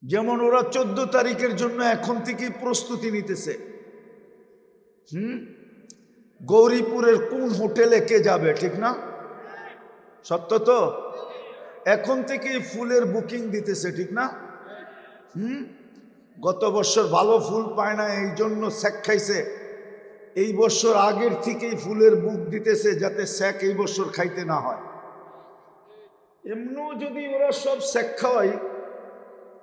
যেমন ওরা 14 তারিখের জন্য এখন থেকেই প্রস্তুতি নিতেছে। গৌরীপুরের কোন হোটেলে কে যাবে, ঠিক না? সত্য তো? এখন থেকেই ফুলের বুকিং দিতেছে, ঠিক না? গত বছর ভালো ফুল পায় না, এই জন্য স্যাক খাইছে। এই বছর আগের থেকেই ফুলের বুক দিতেছে যাতে স্যাক এই বছর খাইতে না হয়। এমনিও যদি ওরা সব স্যাক খাওয়াই,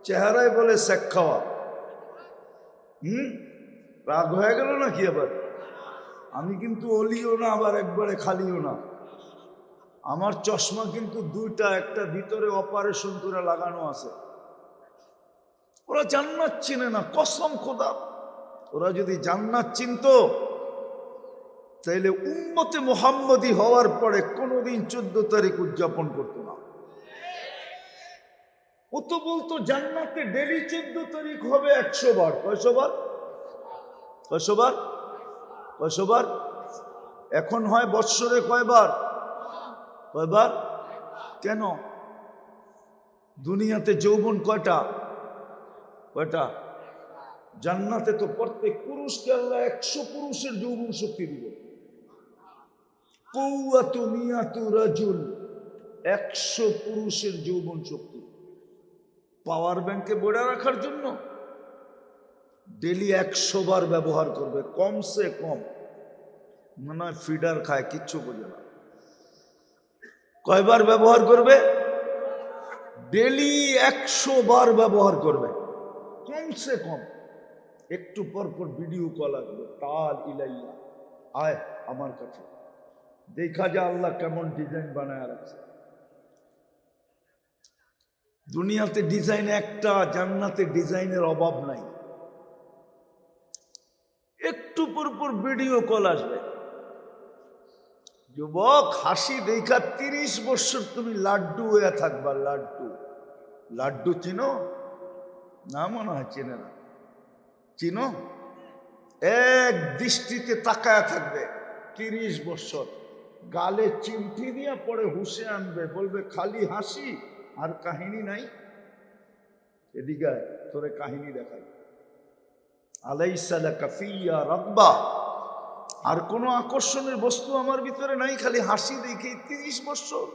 চেহারায় বলে স্যাক খাওয়া। রাগ হয়ে গেল নাকি আবার? আমি কিন্তু অলিও না আবার একবারে খালিও না। আমার চশমা কিন্তু দুইটা, একটা ভিতরে অপারেশন করে লাগানো আছে। ওরা জান্নাত চিনে না, কসম খোদা। ওরা যদি জান্নাত চিনতো তাইলে উম্মতে মুহাম্মদী হওয়ার পরে কোনোদিন 14 তারিখ উদযাপন করতো না। ও তো বলতো জান্নাতে ডেলি 14 তারিখ হবে 100 বার। কয়শো বার? কয়শো বার? কয়শো বার? এখন হয় বৎসরে কয়বার? কয়বার? কেন? দুনিয়াতে যৌবন কয়টা? কয়টা? জান্নাতে তো প্রত্যেক পুরুষকে আল্লাহ 100 পুরুষের যৌবন শক্তি দিবে। কুওয়াতু মিয়াতু রাজুল, 100 পুরুষের যৌবন শক্তি। পাওয়ার ব্যাংকে বড়া রাখার জন্য ডেলি 100 বার ব্যবহার করবে, কমসে কম। মনে হয় ফিডার খায়, কিচ্ছু বোঝে না। কয়বার ব্যবহার করবে? ডেলি 100 বার ব্যবহার করবে, কমসে কম। একটু পর পর ভিডিও কল আসবে, তাল ইলাইয়া, আয় আমার কাছে, দেখা যা আল্লাহ কেমন ডিজাইন বানায় রাখছে। দুনিয়াতে ডিজাইন একটা, জান্নাতে ডিজাইনের অভাব নাই। একটু পর পর ভিডিও কল আসবে। যুবক, হাসি দেখা 30 বছর তুমি লাড্ডু হয়ে থাকবা। লাড্ডু, লাড্ডু চিনো না? মনে হয় চিনে না। চিনো? এক দৃষ্টিতে তাকায়া থাকবে 30 বছর। গালে চিমটি দিয়া পরে হুশে আনবে, বলবে খালি হাসি আর কাহিনী নাই। এদিকে তোরে কাহিনী দেখাই। আলাইসা লাকা ফিয়া রাব্বা, আর কোনো আকর্ষণের বস্তু আমার ভিতরে নাই, খালি হাসি দেখে 30 বছর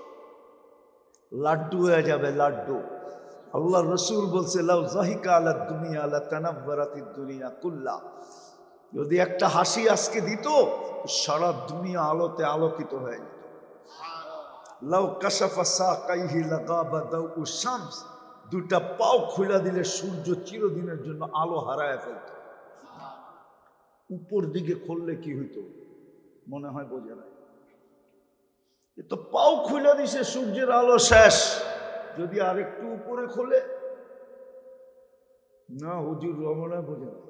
লাড্ডু হয়ে যাবে। লাড্ডু। আল্লাহ রসুল বলছে, লাউ জাহিকা আলা দুনিয়া লা তানাব্বারাতিদ দুনিয়া কুল্লা। যদি একটা হাসি আজকে দিত, সারা দুনিয়া আলোতে আলোকিত হয়ে যেত। লাউ কাশাফা সাকাইহি লাগাবা দাউ শামস, দুটা পাও খুলে দিলে সূর্য চিরদিনের জন্য আলো হারায় ফেলত। উপর দিকে খুললে কি হইতো মনে হয় বোঝে নাই। এ তো পাও খুলে দিছে, সূর্যের আলো শেষ। যদি আরেকটু উপরে খোলে, না হুজুর রমনা বোঝে না।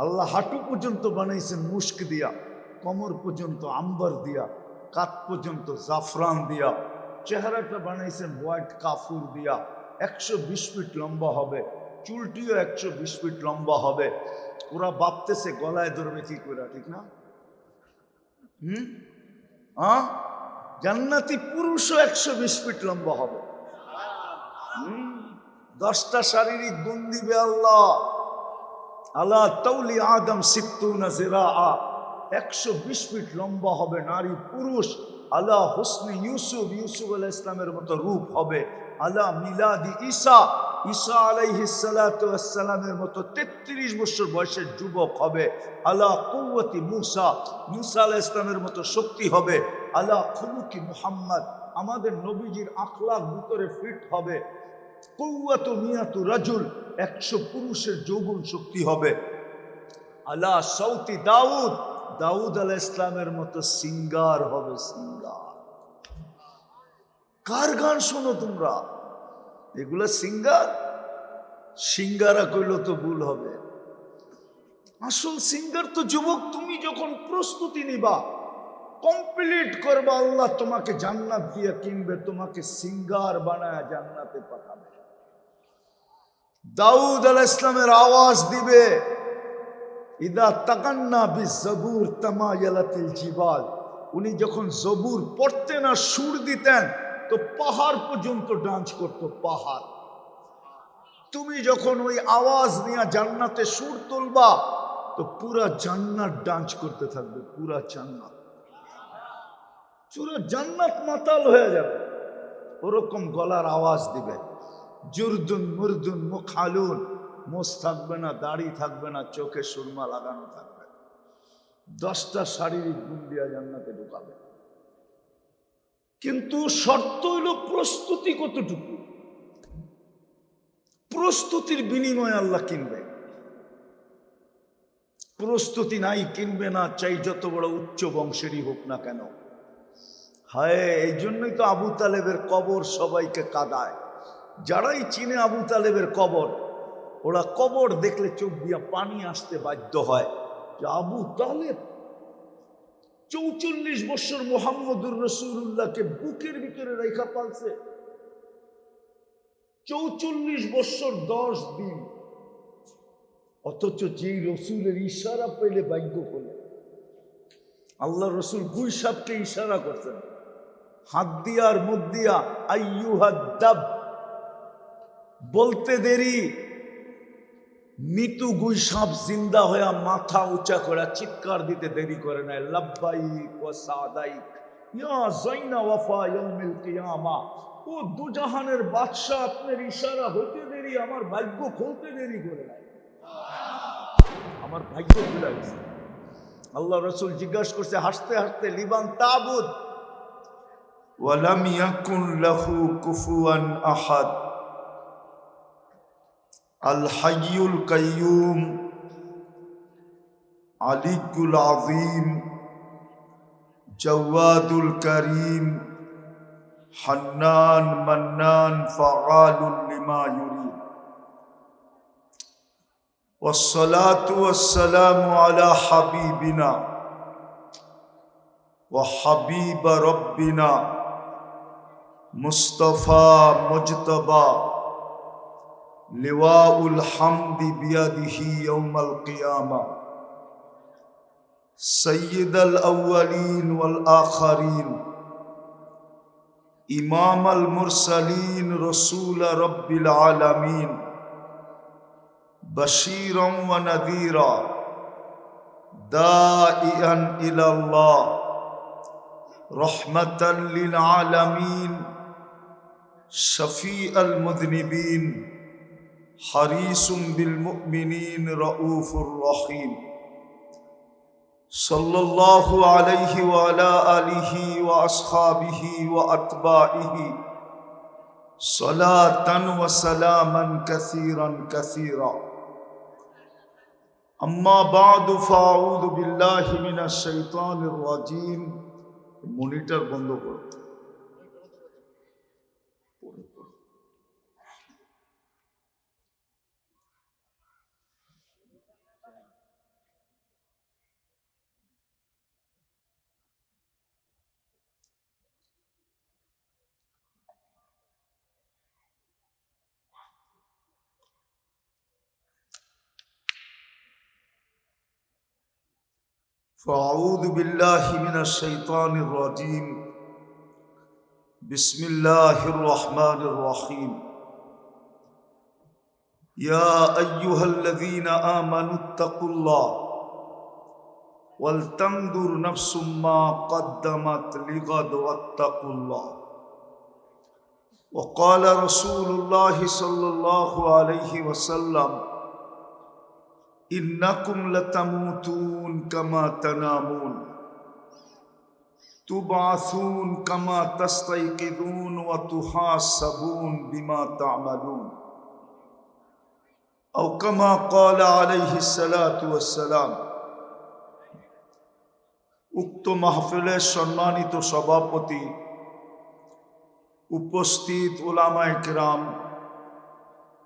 আল্লাহ হাঁটু পর্যন্ত বানাইছেন মুস্ক দিয়া, কোমর পর্যন্ত আম্বার দিয়া, কাত পর্যন্ত জাফরান দিয়া, চেহারাটা বানাইছেন হোয়াইট কাফুর দিয়া। 120 ফিট লম্বা হবে, চুলটিও 120 ফিট লম্বা হবে। ওরা ভাবতেছে গলায় ধরবে কি করে, ঠিক না? জান্নাতি পুরুষও 120 ফিট লম্বা হবে। 10টা শারীরিক গুণ দিবে আল্লাহ। আলা তাউলি আদম 60 জিরাআ, 120 ফিট লম্বা হবে নারী পুরুষ। আলা হুসনি ইউসুফ, ইউসুফ আলাইহিস সালামের মতো রূপ হবে। আলা মিলাদি ঈসা, ঈসা আলাইহিস সালাতু ওয়াস সালামের মতো 33 বছর বয়সের যুবক হবে। আলা কুওয়াতি মুসা, মুসা আলাইহিস সালামের মতো শক্তি হবে। আলা খুলুকি মুহাম্মদ, আমাদের নবীজির আখলাক ভিতরে ফিট হবে। কুওয়াতু মিয়াতু রাজুল, 100 পুরুষের যৌবন শক্তি হবে। আলা সাউতি দাউদ, দাউদ আলাইহিস সালামের মতো সিঙ্গার হবে। সিঙ্গার। কার গান শোনো তোমরা? এগুলা সিঙ্গার। সিঙ্গারা কইলো তো ভুল হবে। আসল সিঙ্গার তো যুবক তুমি যখন প্রস্তুতি নিবা, কমপ্লিট করবা, আল্লাহ তোমাকে জান্নাত দিয়ে কিনবে, তোমাকে সিঙ্গার বানায় জান্নাতে পাঠাবে। দাউদ আলাইহিস সালামের আওয়াজ দিবে, ইদা তাকান্না বিজবুর তামায়ালাতিল জিবাল। উনি যখন জবুর পড়তেন আর সুর দিতেন, তো পাহাড় পর্যন্ত ডান্স করতো, পাহাড়। তুমি যখন ওই আওয়াজ নিয়ে জান্নাতে সুর তুলবা তো পুরা জান্নাত ডান্স করতে থাকবে, পুরা জান্নাত, পুরা জান্নাত মাতাল হয়ে যাবে, ওরকম গলার আওয়াজ দিবে। জুরদুন মুরদুন মুখালুন, মোষ থাকবে না, দাড়ি থাকবে না, চোখে সুরমা লাগানো থাকবে, 10টা শারীরিক গুণ দিয়া জান্নাতে ঢুকাবে। কিন্তু শর্ত হইল প্রস্তুতি কতটুকু, প্রস্তুতির বিনিময়ে আল্লাহ কিনবে। প্রস্তুতি নাই, কিনবে না, চাই যত বড় উচ্চ বংশেরই হোক না কেন। হায়, এই জন্যই তো আবু তালেবের কবর সবাইকে কাঁদায়। যারাই চিনে আবু তালেবের কবর, ওরা কবর দেখলে চোখ দিয়া পানি আসতে বাধ্য হয় যে আবু তালেব 44 বছর মুহাম্মদুর রাসূলুল্লাহকে বুকের ভিতরে রেখা পালছে, 44 বছর 10 দিন, অথচ যেই রসুলের ইশারা পেলে ভাগ্য করলে। আল্লাহ রসুল গুই সাপকে ইশারা করছেন, হাত দিয়া আর মুখ দিয়া, আইয়ুহাদ্দাব, বলতে দেরি, মৃত্যু গুই সাপ জিন্দা হয়ে মাথা উঁচা করে চিৎকার দিতে দেরি করে নাই, লাব্বাইক ওয়া সাদাইক ইয়া যাইনা ওয়াফা ইয়াউমিল কিয়ামা। ও দুজাহানের বাদশা, আপনার ইশারা হতে দেরি, আমার ভাগ্য খুলতে দেরি করে নাই, আমার ভাগ্য খুলে গেছে। আল্লাহ রসুল জিজ্ঞাসা করছে হাসতে হাসতে, লিবান তাবুদ ওয়ালাম ইয়াকুন লাহু কুফুয়ান আহাদ, আল হাইয়ুল কাইয়ুম আলিকুল আযীম জাওয়াদুল কারীম হান্নান মান্নান ফাআলুল লিমা ইউরিদ। ওয়াসসালাতু ওয়াসসালামু আলা হাবিবিনা ওয়া হাবিব রাব্বিনা মুস্তাফা মুজতাবা লিওয়াউল হামদি বিয়াদিহি ইয়াউমাল কিয়ামা সাইয়্যিদাল আউওয়ালিন ওয়াল আখিরিন ইমামাল মুরসালিন রাসূল রাব্বিল আলামিন বাশীরান ওয়া নাযীরা দাঈআন ইলাল্লাহ রাহমাতাল লিল আলামিন শাফীআল মুযনিবিন হারিসুম বিল মুমিনিন রাউফুর রহিম সাল্লাল্লাহু আলাইহি ওয়া আলা আলিহি ওয়া আসহাবিহি ওয়া আতবাইহি সালাতান ওয়া সালামান কাসীরান কাসীরা। আম্মা বা'দু ফাআউযু বিল্লাহি মিনাশ শাইতানির রাজীম। মনিটর বন্ধ করো। فأعوذ بالله من الشيطان الرجيم بسم الله الرحمن الرحيم يا أيها الذين آمنوا اتقوا الله ولتنظر نفس ما قدمت لغد واتقوا الله وقال رسول الله صلى الله عليه وسلم إنكم لتموتون كما تنامون تبعثون كما تستيقظون وتحاسبون بما تعملون أو كما قال عليه الصلاة والسلام। উক্ত মাহফিলের সম্মানিত সভাপতি, উপস্থিত উলামায়ে কিরাম,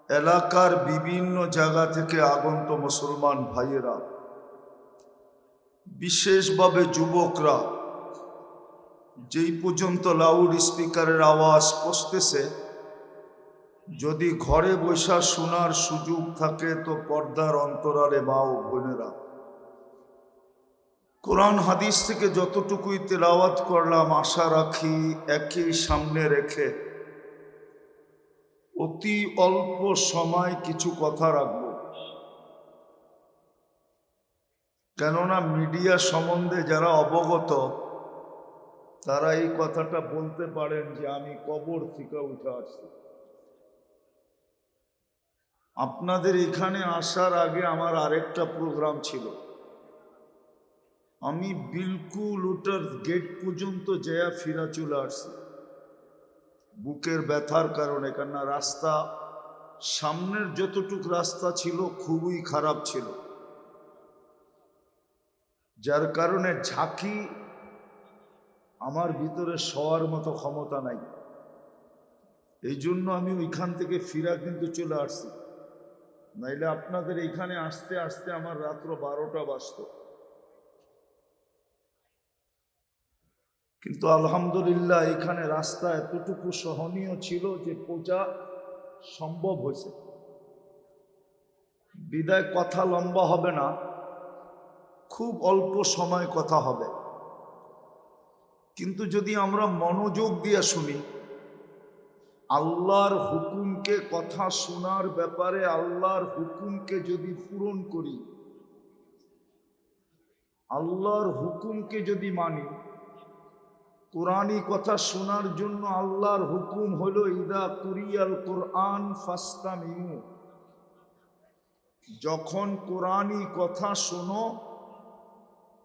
এলাকার বিভিন্ন জায়গা থেকে আগত মুসলমান ভাইয়েরা, বিশেষভাবে যুবকরা, যেই পর্যন্ত লাউড স্পিকারের আওয়াজ পৌঁছতেছে, যদি ঘরে বসা শোনার সুযোগ থাকে তো পর্দার অন্তরালে মা ও বোনেরা, কোরআন হাদিস থেকে যতটুকুই তেলাওয়াত করলাম, আশা রাখি একই সামনে রেখে অতি অল্প সময় কিছু কথা রাখব। কেননা মিডিয়া সম্বন্ধে যারা অবগত তারা এই কথাটা বলতে পারেন যে আমি কবর থেকে উঠে আসছি। আপনাদের এখানে আসার আগে আমার আরেকটা প্রোগ্রাম ছিল। আমি বিলকুল ওটার গেট পর্যন্ত যেয়া ফিরা চলে আসছি বুকের ব্যথার কারণে। কেননা রাস্তা, সামনের যতটুক রাস্তা ছিল খুবই খারাপ ছিল, যার কারণে ঝাঁকি আমার ভিতরে শোয়ার মতো ক্ষমতা নাই। এই জন্য আমি ওইখান থেকে ফিরা কিন্তু চলে আসছি, নাইলে আপনাদের এখানে আসতে আসতে আমার রাত্র 12টা বাজত। কিন্তু আলহামদুলিল্লাহ এখানে রাস্তা এতটুকু সহনীয় ছিল যে পৌঁছা সম্ভব হয়েছে। বিদায় কথা লম্বা হবে না, খুব অল্প সময় কথা হবে। কিন্তু যদি আমরা মনোযোগ দিয়ে শুনি, আল্লাহর হুকুমকে, কথা শোনার ব্যাপারে আল্লাহর হুকুমকে যদি পূরণ করি, আল্লাহর হুকুমকে যদি মানি, কোরআনী কথা শোনার জন্য আল্লাহর হুকুম হলো ইদা কুরিয়াল কোরআন ফাস্তামিউ, যখন কোরআনী কথা শোনো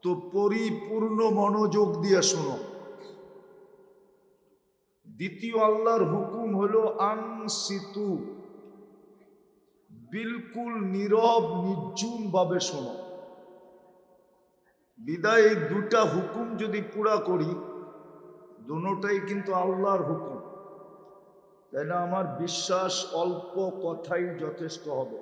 তো পরিপূর্ণ মনোযোগ দিয়ে শোনো। দ্বিতীয় আল্লাহর হুকুম হলো আনসিতু, বিলকুল নীরব নির্জুম ভাবে শোনো। বিদায় এই দুটা হুকুম যদি পুরা করি, দুটোটাই কিন্তু আল্লাহর হুকুম, তাই না? আমার বিশ্বাস অল্প কথাই যথেষ্ট হবে।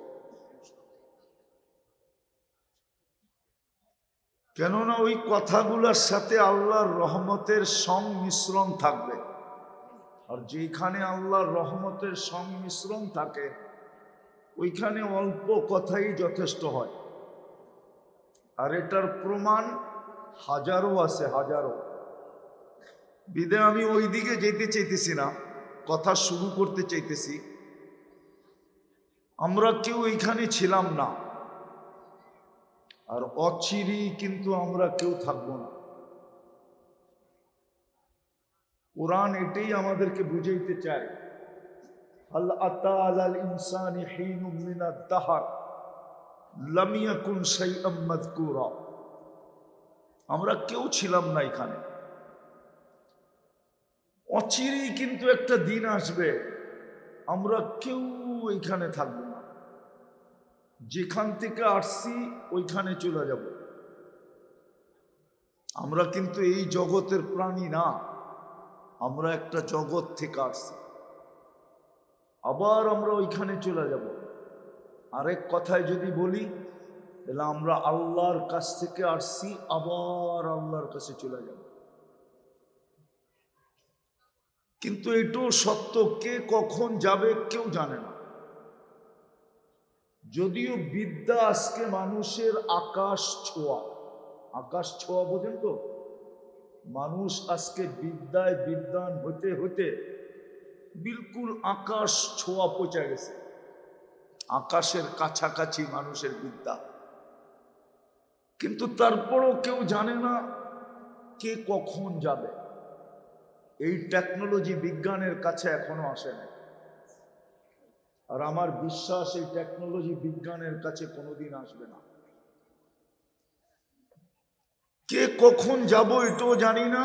কেননা ওই কথাগুলোর সাথে আল্লাহর রহমতের সংমিশ্রণ থাকবে, আর যেখানে আল্লাহর রহমতের সংমিশ্রণ থাকে ওইখানে অল্প কথাই যথেষ্ট হয়। আর এটার প্রমাণ হাজারো আছে, হাজারো। বিদায় আমি ওই দিকে যেতে চাইতেছি না, কথা শুরু করতে চাইতেছি। আমরা কেউ এইখানে ছিলাম না, আর অচিরেই কিন্তু আমরা কেউ থাকবো না। কোরআন এটাই আমাদেরকে বুঝাইতে চায়, হাল আতা আলাল ইনসানি হিনুম মিনাদ দাহর লাম ইয়াকুন শাইআম মাযকুরা। আমরা কেউ ছিলাম না এখানে, অচিরেই কিন্তু একটা দিন আসবে আমরা কেউ এখানে থাকবো না। যেখান থেকে আসছি ওইখানে চলে যাব। আমরা কিন্তু এই জগতের প্রাণী না, আমরা একটা জগৎ থেকে আসছি, আবার আমরা ওইখানে চলে যাব। আরেক কথায় যদি বলি, তাহলে আমরা আল্লাহর কাছ থেকে আসছি, আবার আল্লাহর কাছে চলে যাব। কিন্তু এটাও সত্য, কে কখন যাবে কেউ জানে না। যদিও বিদ্যা আজকে মানুষের আকাশ ছোঁয়া, আকাশ ছোঁয়া বোঝেন তো? মানুষ আজকে বিদ্যায় বিদ্বান হতে হতে বিলকুল আকাশ ছোঁয়া পৌঁছে গেছে, আকাশের কাছাকাছি মানুষের বিদ্যা। কিন্তু তারপরও কেউ জানে না কে কখন যাবে। এই টেকনোলজি বিজ্ঞানের কাছে এখনো আসে না, আর আমার বিশ্বাস এই টেকনোলজি বিজ্ঞানের কাছে কোনোদিন আসবে না। কে কখন যাব এটাও জানি না,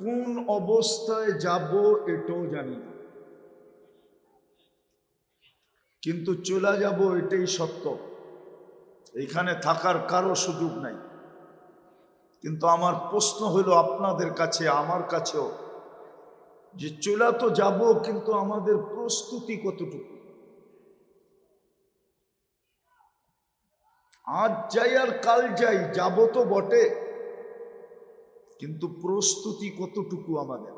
কোন অবস্থায় যাব এটাও জানি না, কিন্তু চলে যাব এটাই সত্য। এখানে থাকার কারো সুযোগ নাই। কিন্তু আমার প্রশ্ন হলো আপনাদের কাছে, আমার কাছেও, যে চলে তো যাব, কিন্তু আমাদের প্রস্তুতি কতটুকু? আজ যাই আর কাল যাই, যাব তো বটে, কিন্তু প্রস্তুতি কতটুকু আমাদের?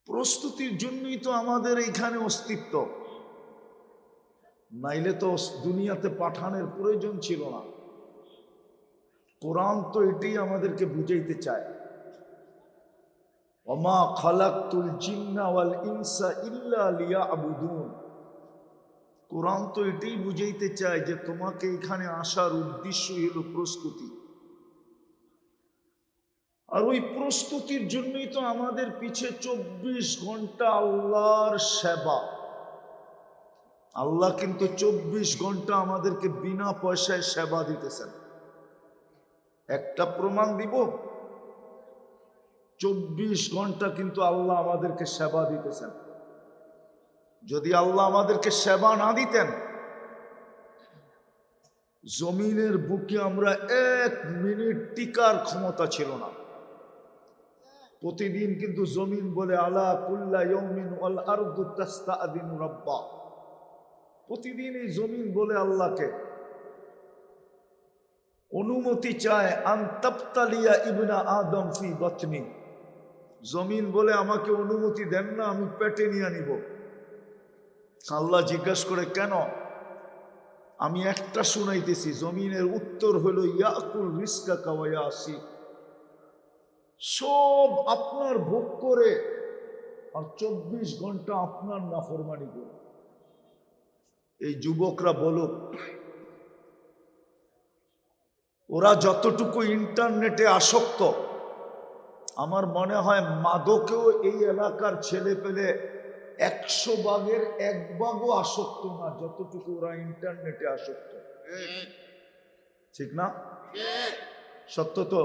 প্রস্তুতির জন্যই তো আমাদের এইখানে অস্তিত্ব, নাইলে তো দুনিয়াতে পাঠানোর প্রয়োজন ছিল না। কোরআন তো এটাই আমাদেরকে বুঝাইতে চায়, ওমা খালাকতুল জিন্না ওয়াল ইনসা ইল্লা লিয়াবুদুন। কোরআন তো এটাই বুঝাইতে চায় যে তোমাকে এখানে আসার উদ্দেশ্যই হলো প্রস্তুতি। আর ওই প্রস্তুতির জন্যই তো আমাদের পিছে 24 ঘন্টা আল্লাহর সেবা। আল্লাহ কিন্তু 24 ঘন্টা আমাদেরকে বিনা পয়সায় সেবা দিতেছেন। একটা প্রমাণ দিব, 24 ঘন্টা কিন্তু আল্লাহ আমাদেরকে সেবা দিতেছেন। যদি আল্লাহ আমাদেরকে সেবা না দিতেন, জমিনের বুকে আমরা 1 মিনিট টিকার ক্ষমতা ছিল না। প্রতিদিন কিন্তু জমিন বলে আলা কুল্লা ইয়াউমিন ওয়াল আরদু তাস্তাআযিনু রাব্বা। প্রতিদিন এই জমিন বলে আল্লাহকে অনুমতি চায়, আন তাবতালিয়া ইবনা আদম ফি বাতনি। জমিন বলে আমাকে অনুমতি দেন না, আমি পেটে নিয়ে নিব। আল্লাহ জিজ্ঞাসা করে কেন? আমি একটা শুনাইতেছি। জমিনের উত্তর হলো ইয়াকুল রিজকাকা ওয়া ইয়াসি। সব আপনার ভোগ করে আর 24 ঘন্টা আপনার নাফরমানি করে। এই যুবকরা বলুক, ওরা যতটুকু ইন্টারনেটে আসক্ত, আমার মনে হয় মাদকেও এই এলাকার ছেলে পেলে 100 ভাগের 1 ভাগও আসক্ত না, যতটুকু ওরা ইন্টারনেটে আসক্ত। ঠিক না? সত্য তো?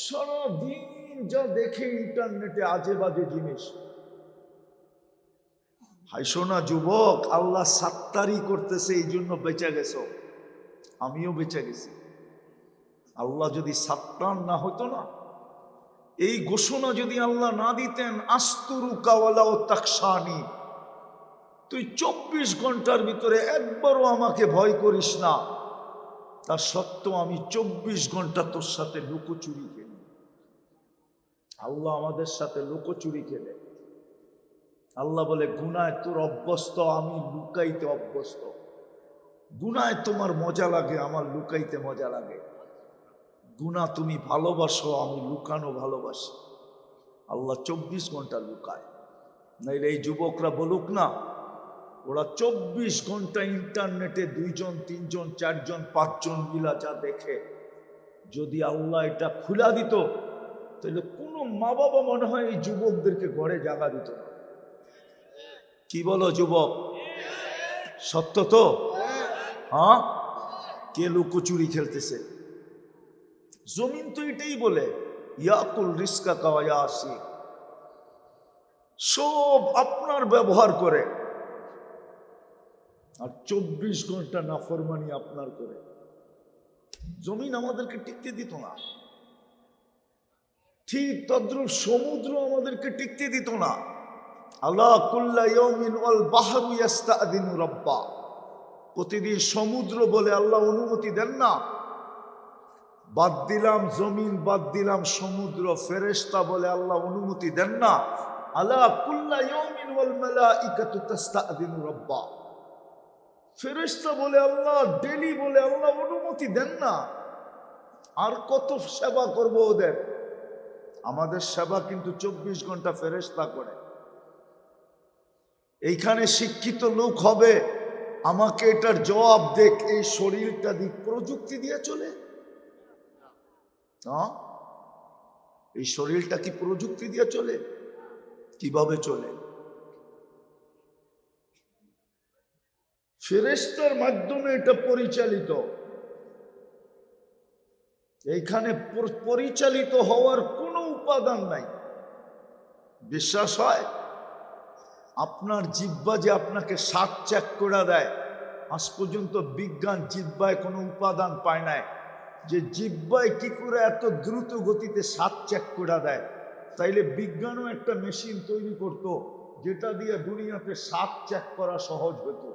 সারাদিন যা দেখে ইন্টারনেটে আজে বাজে জিনিস। হাইসো না যুবক, আল্লাহ সাত্তারি করতেছে, এই জন্য বেঁচে গেছো। আমিও বেঁচে গেছি। আল্লাহ যদি সাত্তার না হতো না, এই ঘোষণা যদি আল্লাহ না দিতেন, আস্তুরু কাওয়ালাও তাকসানি, তুই 24 ঘন্টার ভিতরে একবারও আমাকে ভয় করিস না, তা সত্ত্বেও আমি 24 ঘন্টা তোর সাথে লুকোচুরি খেলি। আল্লাহ আমাদের সাথে লুকোচুরি খেলে। আল্লাহ বলে গুনায় তোর অভ্যস্ত, আমি লুকাইতে অভ্যস্ত। গুনায় তোমার মজা লাগে, আমার লুকাইতে মজা লাগে। গুনাহ তুমি ভালোবাসো, আমি লুকানো ভালোবাসি। আল্লাহ 24 ঘন্টা লুকায়। নাইলে এই যুবকরা বলুক না, ওরা 24 ঘন্টা ইন্টারনেটে 2 জন 3 জন 4 জন 5 জন মিলা যা দেখে, যদি আল্লাহ এটা খুলা দিত, তাহলে কোনো মা বাবা মনে হয় এই যুবকদেরকে ঘরে জায়গা দিত না। কি বলো যুবক? সত্য তো? হ্যাঁ? কে লুকোচুরি খেলতেছে? জমিন তো এটাই বলে ইয়াকুল রিজকাকা ওয়া ইয়াসি। সব আপনার ব্যবহার করে আর 24 ঘন্টা নাফরমানি আপনার করে। জমিন আমাদেরকে টিকতে দিত না, ঠিক তদ্রুপ সমুদ্র আমাদেরকে টিকতে দিত না। আলা কুল্লা ইয়াউমিন ওয়াল বাহরু ইস্তাআযিনু রাব্বা। প্রতিদিন সমুদ্র বলে আল্লাহ অনুমতি দেন না। বাদ দিলাম জমিন, বাদ দিলাম সমুদ্র, ফেরেশতা বলে আল্লাহ অনুমতি দেন না। আলা কুল্লা ইয়াউমিন ওয়াল মালাইকাতু তাস্তাআযিনু রাব্বা। ফেরেশতা বলে আল্লাহ, ডেলি বলে আল্লাহ অনুমতি দেন না। আর কত সেবা করব ওদের? আমাদের সেবা কিন্তু 24 ঘন্টা ফেরেশতা করে। এইখানে শিক্ষিত লোক হবে, আমাকে এটার জবাব দেখ, এই শরীরটা দিক প্রযুক্তি দিয়ে চলে? হ্যাঁ, এই শরীরটা কি প্রযুক্তি দিয়ে চলে? কিভাবে চলে? ফেরেশতার মাধ্যমে এটা পরিচালিত। এইখানে পরিচালিত হওয়ার কোনো উপাদান নাই। বিশ্বাস হয়? আপনার জিহ্বা যে আপনাকে স্বাদ চেক করে দেয়, আজ পর্যন্ত বিজ্ঞান জিহ্বায় কোনো উপাদান পায় নাই যে জিহ্বায় কি করে এত দ্রুত গতিতে স্বাদ চেক করে দেয়। তাইলে বিজ্ঞানও একটা মেশিন তৈরি করত, যেটা দিয়ে দুনিয়াতে স্বাদ চেক করা সহজ হতো।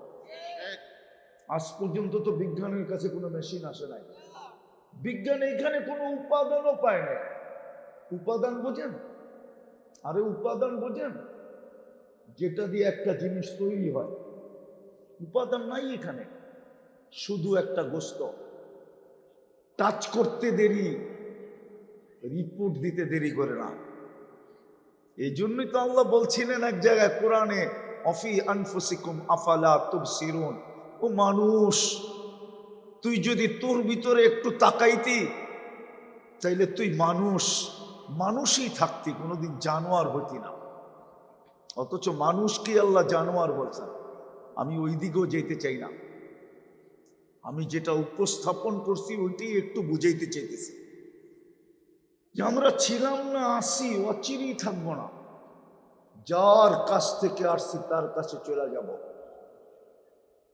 আজ পর্যন্ত তো বিজ্ঞানের কাছে কোনো মেশিন আসে নাই। বিজ্ঞান এইখানে কোনো উপাদানও পায় না। উপাদান বোঝেন? আরে উপাদান বোঝেন? যেটা দিয়ে একটা জিনিস তৈরি হয়। উপাদান নাই এখানে, শুধু একটা গোস্ত। টাচ করতে দেরি, রিপোর্ট দিতে দেরি করে না। এই জন্যই তো আল্লাহ বলছিলেন এক জায়গায় কোরআনে, অফি আনফুসিকুম আফালা তুবসিরুন, ও মানুষ, তুই যদি তোর ভিতরে একটু তাকাইতি তাইলে তুই মানুষই থাকতি, কোনোদিন জানোয়ার হতি না। অথচ মানুষকে আল্লাহ জানোয়ার বলছেন। আমি ওই দিকেও যেতে চাই না, আমি যেটা উপস্থাপন করছি ওইটাই একটু বুঝাইতে চাইতেছি যে আমরা ছিলাম না, আসি, অচিরেই থাকবো না। যার কাছ থেকে আসছি তার কাছে চলে যাব।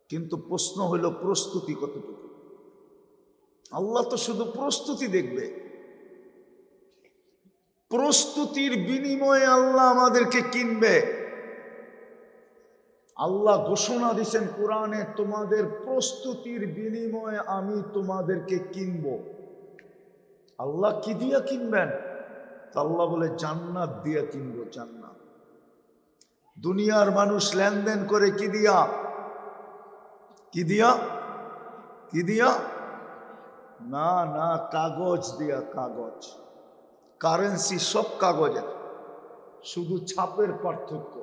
কিন্তু প্রশ্ন হলো প্রস্তুতি কতটুকু। আল্লাহ তো শুধু প্রস্তুতি দেখবে, প্রস্তুতির বিনিময়ে আল্লাহ আমাদেরকে কিনবে। আল্লাহ ঘোষণা দিয়েছেন কোরআনে, তোমাদের প্রস্তুতির বিনিময়ে আমি তোমাদেরকে কিনব। আল্লাহ কি দিয়া কিনবেন? আল্লাহ বলে জান্নাত দিয়া কিনবো, জান্নাত। দুনিয়ার মানুষ লেনদেন করে কি দিয়া? কি দিয়া? কি দিয়া? না না, কাগজ দিয়া, কাগজ। কারেন্সি সব কাগজের, শুধু ছাপের পার্থক্য।